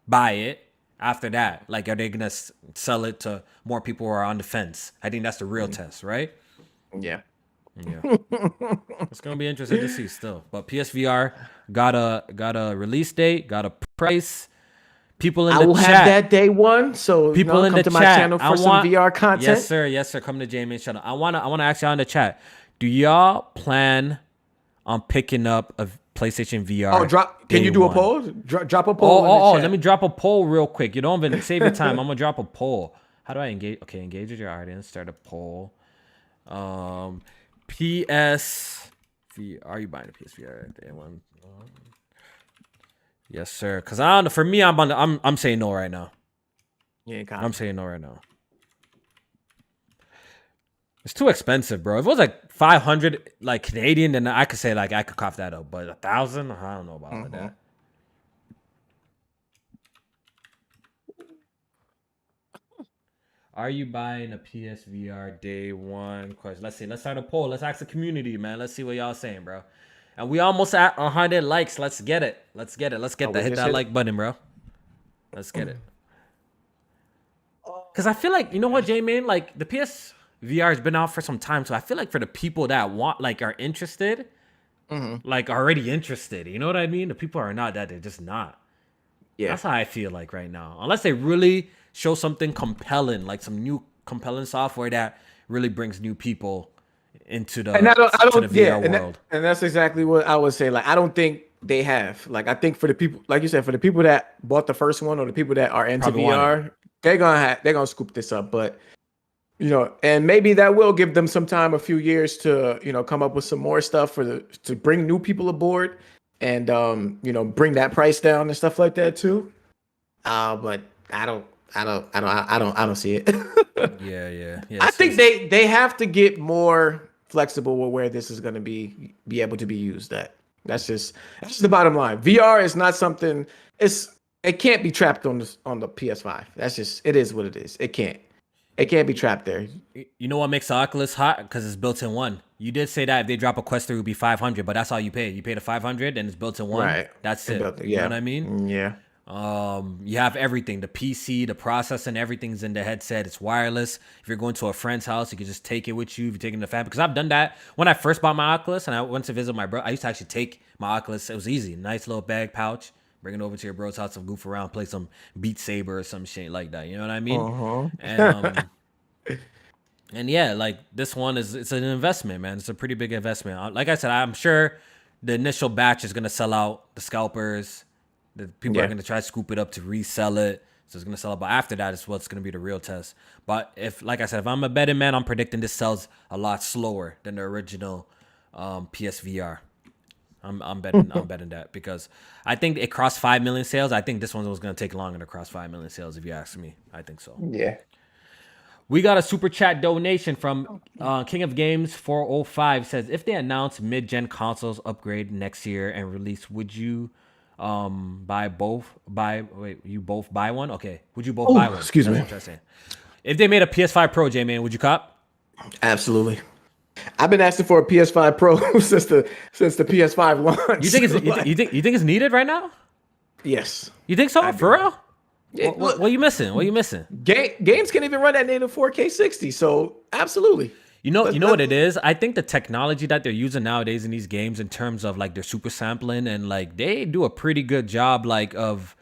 S1: buy it. After that, like, are they gonna sell it to more people who are on the fence? I think that's the real test, right?
S2: Yeah.
S1: It's gonna be interesting to see still. But PSVR got a release date, got a price. People in the chat. I will have
S2: that day one. So
S1: people in
S2: come
S1: the
S2: to
S1: chat.
S2: my channel for some VR content.
S1: Yes, sir. Come to Jamie's channel. I wanna ask y'all in the chat. Do y'all plan on picking up a PlayStation VR?
S2: Can you do a poll? Drop a poll.
S1: Oh, let me drop a poll real quick. You don't even save your time. I'm gonna drop a poll. How do I engage? Okay, engage with your audience. Start a poll. PSVR. Are you buying a PSVR? Day one. Yes, sir. Cause for me, I'm saying no right now.
S2: Yeah,
S1: I'm saying no right now. It's too expensive, bro. If it was like 500 like Canadian, then I could say like I could cough that up. But 1,000, I don't know about that. Are you buying a PSVR day one? Question. Let's see. Let's start a poll. Let's ask the community, man. Let's see what y'all saying, bro. And we almost at 100 likes. Let's get it. Let's get that. Hit that like button, bro. Let's get it. Because I feel like, you know what, J-Man? Like, the PSVR has been out for some time. So I feel like for the people that are interested, like already interested. You know what I mean? The people are not that. They're just not. Yeah. That's how I feel like right now. Unless they really show something compelling, like some new compelling software that really brings new people into the VR world.
S2: And that's exactly what I would say. Like, I don't think they have. Like, I think for the people, like you said, for the people that bought the first one or the people that are into VR, they're gonna scoop this up. But and maybe that will give them some time, a few years to come up with some more stuff to bring new people aboard and bring that price down and stuff like that too. But I don't see it.
S1: Yeah.
S2: I think they have to get more flexible with where this is going to be able to be used at. That's just the bottom line. VR is not something. It can't be trapped on the PS5. That's just, it is what it is. It can't be trapped there.
S1: You know what makes the Oculus hot? Because it's built in one. You did say that if they drop a Quest 3, it would be $500, but that's all you pay. You pay the $500 and it's built in one.
S2: Right.
S1: That's it. You know what I mean?
S2: Yeah.
S1: You have everything, the PC, the processing, everything's in the headset. It's wireless. If you're going to a friend's house, you can just take it with you. If you're taking the family, because I've done that when I first bought my Oculus and I went to visit my bro. I used to actually take my Oculus. It was easy, nice little bag pouch. Bring it over to your bro's house and goof around, play some Beat Saber or some shit like that. You know what I mean? And yeah, like this one it's an investment, man. It's a pretty big investment. Like I said, I'm sure the initial batch is gonna sell out. The scalpers. The people are going to try to scoop it up to resell it. So it's going to sell it. But after that is what's going to be the real test. But like I said, if I'm a betting man, I'm predicting this sells a lot slower than the original PSVR. I'm betting that because I think it crossed 5 million sales. I think this one was going to take longer to cross 5 million sales if you ask me. I think so.
S2: Yeah.
S1: We got a super chat donation from King of Games 405 says, if they announce mid-gen consoles upgrade next year and release, would you buy one? Okay. Would you both buy one?
S2: Excuse me.
S1: That's what I'm saying. If they made a PS5 Pro, J-Man, would you cop?
S2: Absolutely. I've been asking for a PS5 Pro since the PS5 launch.
S1: You think it's needed right now?
S2: Yes.
S1: You think so? For real? Yeah, what are you missing? Games
S2: can't even run that native 4K 60, so absolutely.
S1: You know what it is? I think the technology that they're using nowadays in these games, in terms of like their super sampling, and like they do a pretty good job like of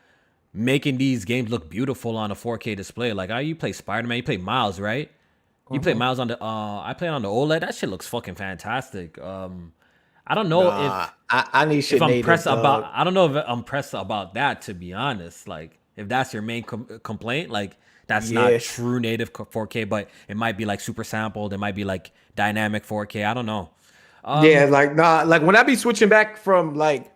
S1: making these games look beautiful on a 4K display. Like, you play Spider-Man, you play Miles, right? You play Miles on the I play on the OLED. That shit looks fucking fantastic. I don't know
S2: Nah, I need shit
S1: if I'm
S2: native,
S1: pressed
S2: dog.
S1: about I don't know if I'm pressed about that, to be honest. Like, if that's your main complaint, like that's not
S2: Yeah.
S1: true native 4K, but it might be like super sampled. It might be like dynamic 4K. I don't know.
S2: Yeah, like nah, like when I be switching back from like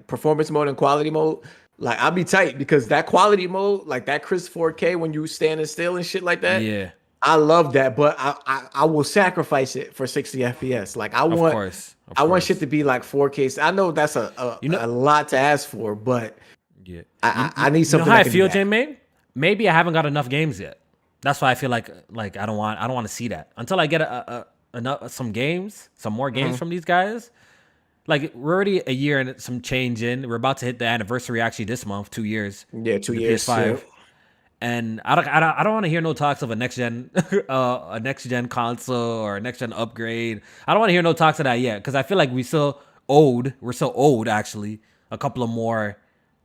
S2: performance mode and quality mode, like I'll be tight because that quality mode, like that crisp 4K when you standing still and shit like that,
S1: Yeah,
S2: I love that, but I will sacrifice it for 60 FPS. Like I
S1: of
S2: want
S1: course, of
S2: I want
S1: course.
S2: shit to be like 4K. I know that's
S1: You know,
S2: a lot to ask for, but
S1: yeah.
S2: I need
S1: You know
S2: something
S1: how
S2: that
S1: I
S2: can do
S1: feel,
S2: that.
S1: J May? Maybe I haven't got enough games yet. That's why I feel like I don't want to see that until I get some games, some more games from these guys. Like, we're already a year and some change in. We're about to hit the anniversary actually this month, 2 years
S2: Yeah, two
S1: of the
S2: years. Yeah.
S1: PS5. And I don't want to hear no talks of a next gen a next gen console or a next gen upgrade. I don't want to hear no talks of that yet, because I feel like we're still owed actually a couple of more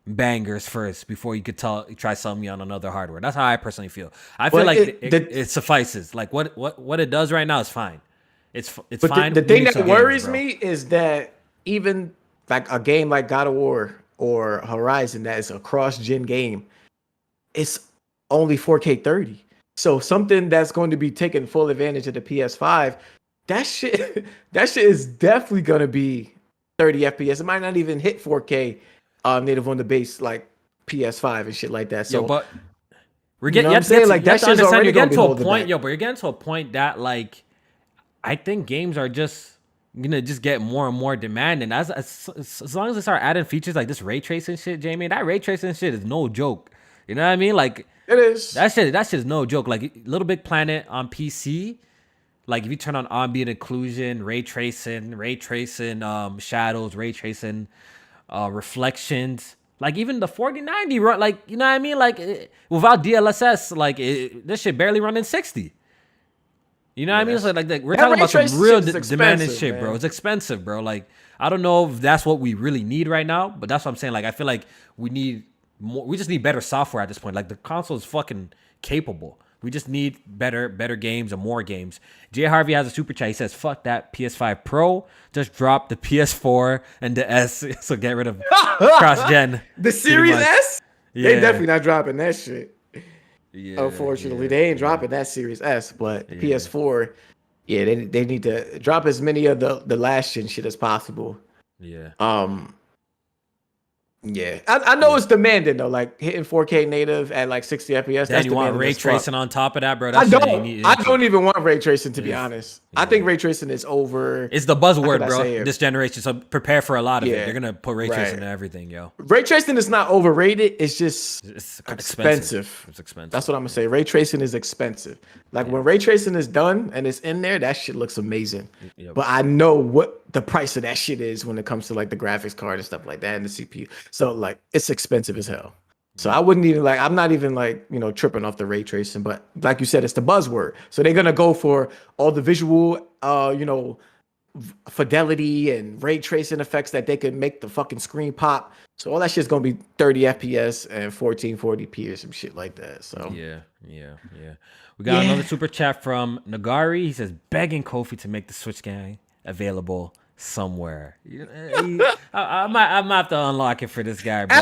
S1: bangers first before you could try selling me on another hardware. That's how I personally feel. I feel
S2: But
S1: like
S2: it,
S1: it suffices. Like, what it does right now is fine. It's
S2: But
S1: fine.
S2: the
S1: We
S2: thing
S1: need
S2: that
S1: some gamers,
S2: worries
S1: bro.
S2: me is that even like a game like God of War or Horizon that is a cross-gen game, it's only 4K 30. So something that's going to be taking full advantage of the PS5, that shit that shit is definitely gonna be 30 FPS. It might not even hit 4K native on the base like PS5 and shit like that.
S1: Yo,
S2: So
S1: but we're
S2: you know
S1: getting
S2: what I'm saying? Like
S1: you have
S2: that
S1: to
S2: shit's
S1: understand,
S2: already
S1: you're
S2: gonna
S1: getting
S2: be
S1: to a
S2: holding
S1: point,
S2: back.
S1: yo, but you're getting to a point that, like, I think games are just gonna just get more and more demanding as long as they start adding features like this ray tracing shit, Jamie. That ray tracing shit is no joke. You know what I mean? Like,
S2: It is.
S1: that shit is no joke. Like, Little Big Planet on PC, like if you turn on ambient occlusion, ray tracing, shadows, ray tracing, reflections. Like, even the 4090 run, like, you know what I mean? Like, without DLSS, like, this shit barely running 60. You know what I
S2: Yeah,
S1: mean? So like we're
S2: that
S1: talking
S2: ray
S1: about some
S2: tracing
S1: real
S2: shit is
S1: demanding
S2: expensive,
S1: shit, bro.
S2: man.
S1: It's expensive, bro. Like, I don't know if that's what we really need right now, but that's what I'm saying. Like, I feel like we need more. We just need better software at this point. Like, the console is fucking capable. We just need better games and more games. Jay Harvey has a super chat. He says, "Fuck that PS5 Pro. Just drop the PS4 and the S. So get rid of cross gen."
S2: The
S1: Pretty
S2: Series
S1: much.
S2: S? They
S1: Yeah.
S2: definitely not dropping that shit.
S1: Yeah.
S2: Unfortunately,
S1: Yeah.
S2: they ain't dropping that Series S, but the
S1: Yeah.
S2: PS4, yeah, they need to drop as many of the last gen shit as possible.
S1: Yeah.
S2: Um, yeah, I know it's demanding though, like hitting 4K native at like 60 FPS.
S1: Then
S2: That's
S1: you want
S2: demanding
S1: ray
S2: as fuck.
S1: tracing on top of that, bro.
S2: I
S1: That shit ain't
S2: don't.
S1: need
S2: I
S1: it.
S2: don't even want ray tracing to be
S1: Yes.
S2: honest. I think ray tracing is over.
S1: It's the
S2: How could
S1: buzzword,
S2: I
S1: bro.
S2: say it?
S1: This generation. So prepare for a lot of it.
S2: Yeah,
S1: They're gonna put ray
S2: right.
S1: tracing in everything, yo.
S2: Ray tracing is not overrated. It's just
S1: It's
S2: expensive.
S1: It's expensive.
S2: That's what I'm gonna say. Ray tracing is expensive. Like when ray tracing is done and it's in there, that shit looks amazing.
S1: Yep.
S2: But I know what the price of that shit is when it comes to like the graphics card and stuff like that and the CPU. So like it's expensive as hell. So I wouldn't even like, I'm not even like, tripping off the ray tracing, but like you said, it's the buzzword. So they're gonna go for all the visual fidelity and ray tracing effects that they could make the fucking screen pop. So all that shit's gonna be 30 FPS and 1440p or some shit like that. So
S1: Yeah. We got another super chat from Nagari. He says, begging Kofi to make the Switch game available somewhere. I might have to unlock it for this guy, bro.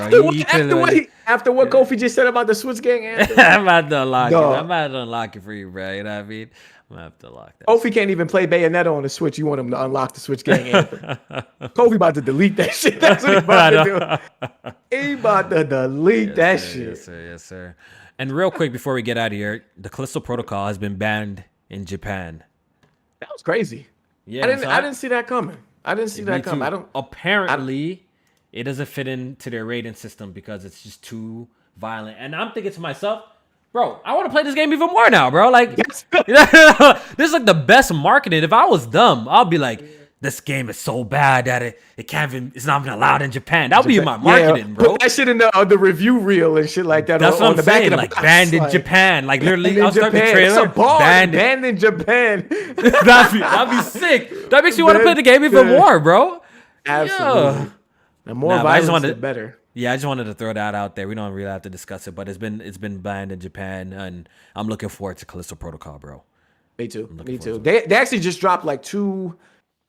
S2: After what Kofi just said about the Switch gang anthem,
S1: I'm about to unlock it.
S2: Dog.
S1: I'm about to unlock it for you, bro. You know what I mean? I'm gonna have to unlock that.
S2: Kofi can't even play Bayonetta on the Switch. You want him to unlock the Switch gang anthem. Kofi about to delete that shit. That's what he about to do. He about to delete that shit.
S1: Yes, sir. And real quick before we get out of here, the Callisto Protocol has been banned in Japan.
S2: That was crazy.
S1: Yeah,
S2: I didn't see that coming. I didn't see that coming.
S1: Apparently, it doesn't fit into their rating system because it's just too violent. And I'm thinking to myself, bro, I want to play this game even more now, bro. Like, this is like the best marketing. If I was dumb, I'll be like, this game is so bad that it can't even, it's not even allowed in Japan. That'll be my marketing,
S2: yeah,
S1: bro.
S2: put that shit in the review reel and shit like that.
S1: That's what I'm
S2: the
S1: saying.
S2: back of the
S1: Like
S2: box,
S1: banned in
S2: like,
S1: Japan. Like literally, I'll start the
S2: Japan.
S1: trailer.
S2: It's a bar banned in Japan.
S1: that'd be sick. That makes you want to play the game even more, bro.
S2: Absolutely.
S1: Yeah.
S2: The more violence, the better.
S1: Yeah, I just wanted to throw that out there. We don't really have to discuss it, but it's been banned in Japan, and I'm looking forward to Callisto Protocol, bro.
S2: Me too. Me too. They actually just dropped like two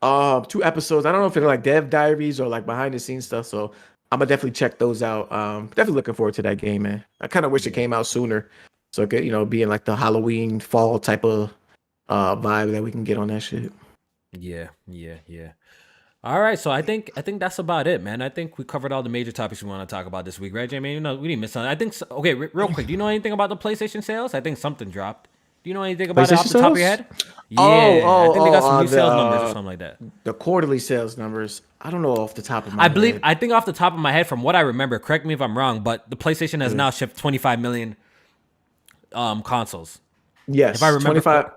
S2: episodes. I don't know if they're like dev diaries or like behind the scenes stuff. So I'm gonna definitely check those out. Definitely looking forward to that game, man. I kind of wish it came out sooner, so it could, be in like the Halloween fall type of vibe that we can get on that shit.
S1: Yeah. All right, so I think that's about it, man. I think we covered all the major topics we want to talk about this week, right, Jamie? We didn't miss something. I think okay. Real quick, do you know anything about the PlayStation sales? I think something dropped. Do you know anything about it off the top of your head? Yeah, I think they got some new sales numbers or something like that.
S2: The quarterly sales numbers. I don't know off the top of my head.
S1: I think off the top of my head, from what I remember, correct me if I'm wrong, but the PlayStation has now shipped 25 million consoles.
S2: Yes,
S1: if I remember,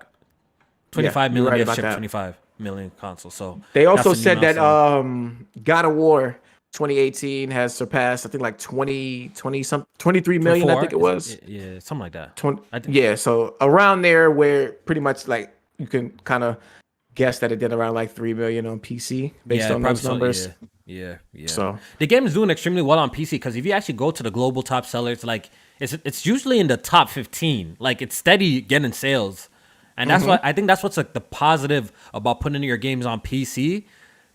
S2: 25
S1: million.
S2: Right,
S1: They shipped
S2: that.
S1: 25 million consoles. So
S2: they also said that God of War 2018 has surpassed, I think, like 23 million.
S1: 24?
S2: I think it was.
S1: Yeah, something like that.
S2: 20, yeah, so around there, where pretty much like you can kind of guess that it did around like 3 million on PC based on those numbers.
S1: Yeah.
S2: So
S1: the game is doing extremely well on PC, because if you actually go to the global top sellers, like it's usually in the top 15. Like it's steady getting sales. And that's what I think. That's what's like the positive about putting your games on PC,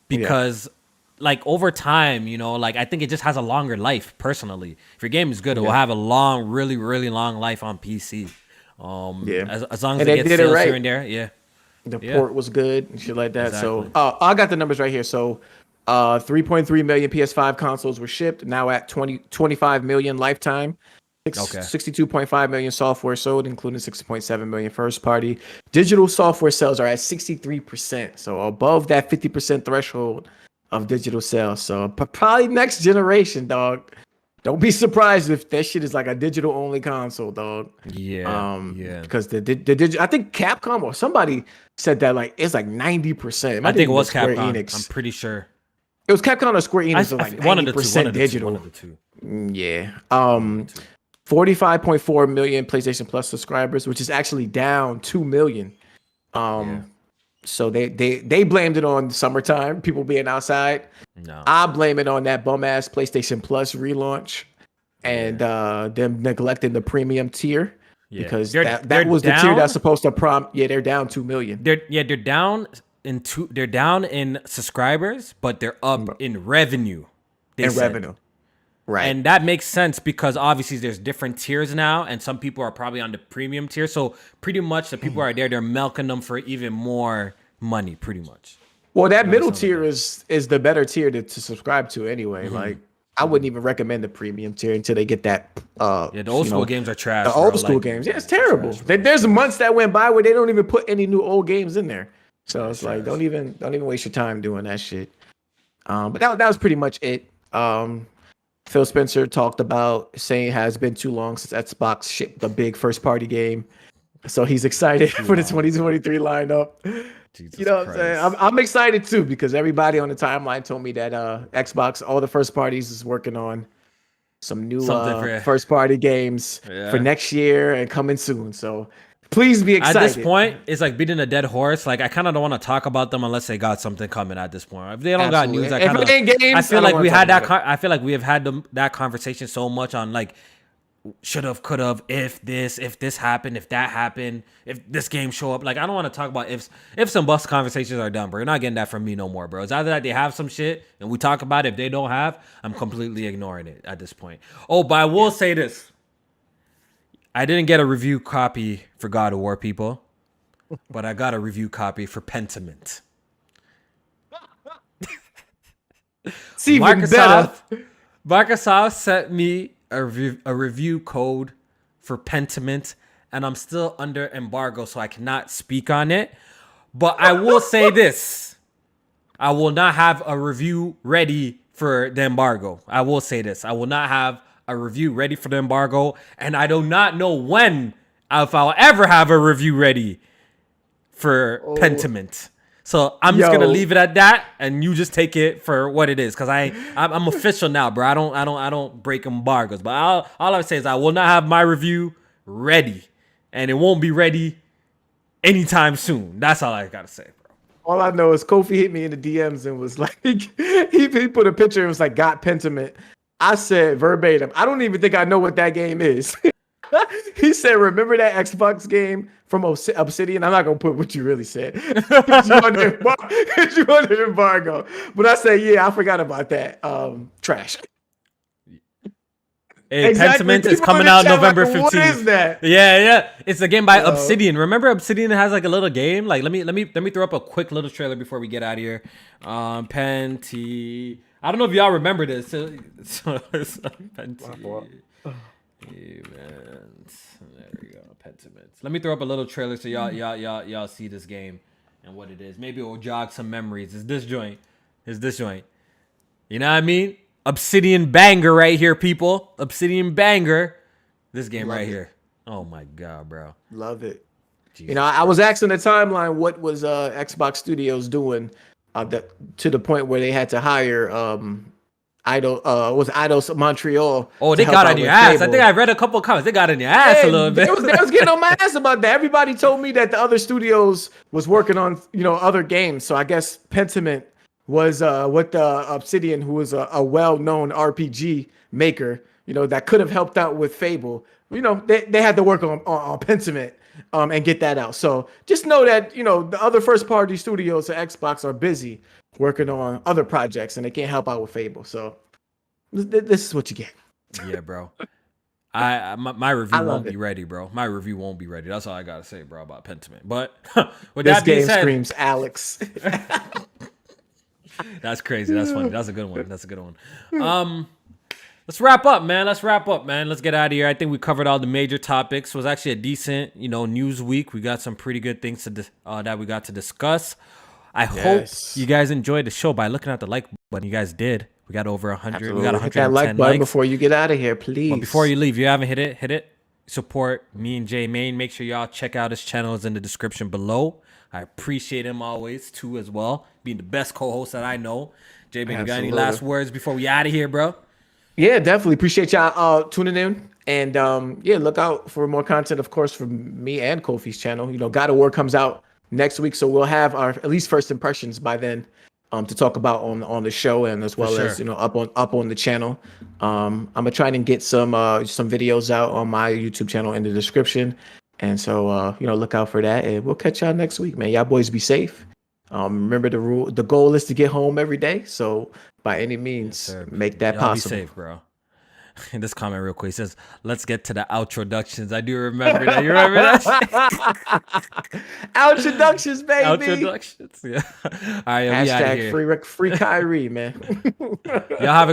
S1: because like over time, like I think it just has a longer life. Personally, if your game is good, it will have a long, really, really long life on PC. As long as it gets sales here and there,
S2: the port was good and shit like that. Exactly. So I got the numbers right here. So 3.3 million PS5 consoles were shipped, now at 25 million lifetime. 62.5 million software sold, including 6.7 million first party. Digital software sales are at 63%, so above that 50% threshold of digital sales. So probably next generation, dog. Don't be surprised if that shit is like a digital only console, dog.
S1: Yeah.
S2: Because the digital, I think Capcom or somebody said that like it's like 90%.
S1: I think it was Capcom. Enix. I'm pretty sure
S2: it was Capcom or Square Enix. So like 90% digital.
S1: One of the two.
S2: Yeah. 45.4 million PlayStation Plus subscribers, which is actually down 2 million. So they blamed it on summertime, people being outside.
S1: No.
S2: I blame it on that bum ass PlayStation Plus relaunch and them neglecting the premium tier, because that was the tier that's supposed to prompt. Yeah, they're down 2 million.
S1: They're down in They're down in subscribers, but they're up in revenue.
S2: Revenue. Right.
S1: And that makes sense, because obviously there's different tiers now, and some people are probably on the premium tier. So pretty much the people are there, they're milking them for even more money, pretty much.
S2: Well, that middle tier is the better tier to subscribe to anyway. Like I wouldn't even recommend the premium tier until they get that.
S1: The old school games are trash.
S2: The old school games, it's terrible. There's months that went by where they don't even put any new old games in there. So it's like don't even waste your time doing that shit. But that was pretty much it. Phil Spencer talked about saying it has been too long since Xbox shipped the big first party game. So he's excited for the 2023 lineup. What I'm saying? I'm excited too, because everybody on the timeline told me that Xbox, all the first parties, is working on some new first party games for next year and coming soon. So please be excited.
S1: At this point, it's like beating a dead horse. Like I kind of don't want to talk about them unless they got something coming at this point. If they don't got news, I feel like we had that. I feel like we have had that conversation so much on like should have, could have, if this happened, if that happened, if this game show up. Like I don't want to talk about if some bust conversations are done, bro. You're not getting that from me no more, bro. It's either that they have some shit and we talk about it. If they don't have, I'm completely ignoring it at this point. Oh, but I will say this. I didn't get a review copy for God of War, people, but I got a review copy for Pentiment.
S2: It's even better.
S1: Microsoft sent me a review code for Pentiment, and I'm still under embargo, so I cannot speak on it. But I will say this. I will not have a review ready for the embargo. I will say this. I will not have a review ready for the embargo, and I do not know when, if I'll ever have a review ready for Pentiment. So I'm just gonna
S2: Yo.
S1: leave it at that, and you just take it for what it is. Cause I'm official now, bro. I don't break embargoes. But all I would say is I will not have my review ready, and it won't be ready anytime soon. That's all I gotta say, bro.
S2: All I know is Kofi hit me in the DMs and was like, he put a picture and was like, got Pentiment. I said verbatim, I don't even think I know what that game is. He said, remember that Xbox game from Obsidian? I'm not going to put what you really said. 'Cause you under embargo. But I said, yeah, I forgot about that. Trash.
S1: Hey,
S2: Exactly.
S1: Pentiment is
S2: People
S1: coming
S2: in the
S1: out
S2: chat
S1: November
S2: like,
S1: 15th.
S2: what is that?
S1: Yeah. It's a game by
S2: Yo.
S1: Obsidian. Remember Obsidian has like a little game? Like let me throw up a quick little trailer before we get out of here. Penti. I don't know if y'all remember this. Penti. Events. There we go. Pentiment. Let me throw up a little trailer so y'all see this game and what it is. Maybe it will jog some memories. Is this joint? You know what I mean? Obsidian banger right here, people. Obsidian banger. This game right here. Oh my god, bro.
S2: Love it.
S1: Jesus.
S2: You know, I was asking the timeline what was Xbox Studios doing to the point where they had to hire Eidos Montreal.
S1: Oh, they got on your ass. I think I read a couple of comments. They got on your ass a little bit.
S2: They was getting on my ass about that. Everybody told me that the other studios was working on, other games. So I guess Pentiment was with the Obsidian, who was a well-known RPG maker, that could have helped out with Fable. They had to work on Pentiment and get that out. So just know that, the other first-party studios at Xbox are busy working on other projects, and they can't help out with Fable. So this is what you get.
S1: Yeah, bro. My review won't be ready, bro. My review won't be ready. That's all I gotta say, bro, about Pentiment. But with
S2: This
S1: that being
S2: game
S1: said,
S2: screams Alex.
S1: That's crazy. That's funny. That's a good one. Let's wrap up, man. Let's get out of here. I think we covered all the major topics. It was actually a decent, news week. We got some pretty good things that we got to discuss. I hope you guys enjoyed the show by looking at the like button. You guys did. We got over 100.
S2: Absolutely.
S1: We got 110
S2: hit that like button
S1: likes.
S2: before you get out of here, please.
S1: But before you leave, you haven't hit it. Support me and Jay Main. Make sure y'all check out his channel. It's in the description below. I appreciate him always too as well, being the best co-host that I know. Jay Main, you got any last words before we out of here, bro?
S2: Yeah, definitely appreciate y'all tuning in, and look out for more content, of course, from me and Kofi's channel. God of War comes out next week, so we'll have our at least first impressions by then to talk about on the show, and as well as up on the channel. I'm gonna try and get some videos out on my YouTube channel in the description, and so look out for that, and we'll catch y'all next week, man. Y'all boys be safe. Remember the goal is to get home every day, so by any means, make that possible.
S1: Be safe, bro. In this comment real quick, he says, let's get to the outroductions. I do remember that. You remember that?
S2: Outroductions, baby.
S1: Outroductions. Yeah. All right,
S2: Hashtag free Kyrie, man.
S1: Y'all have a great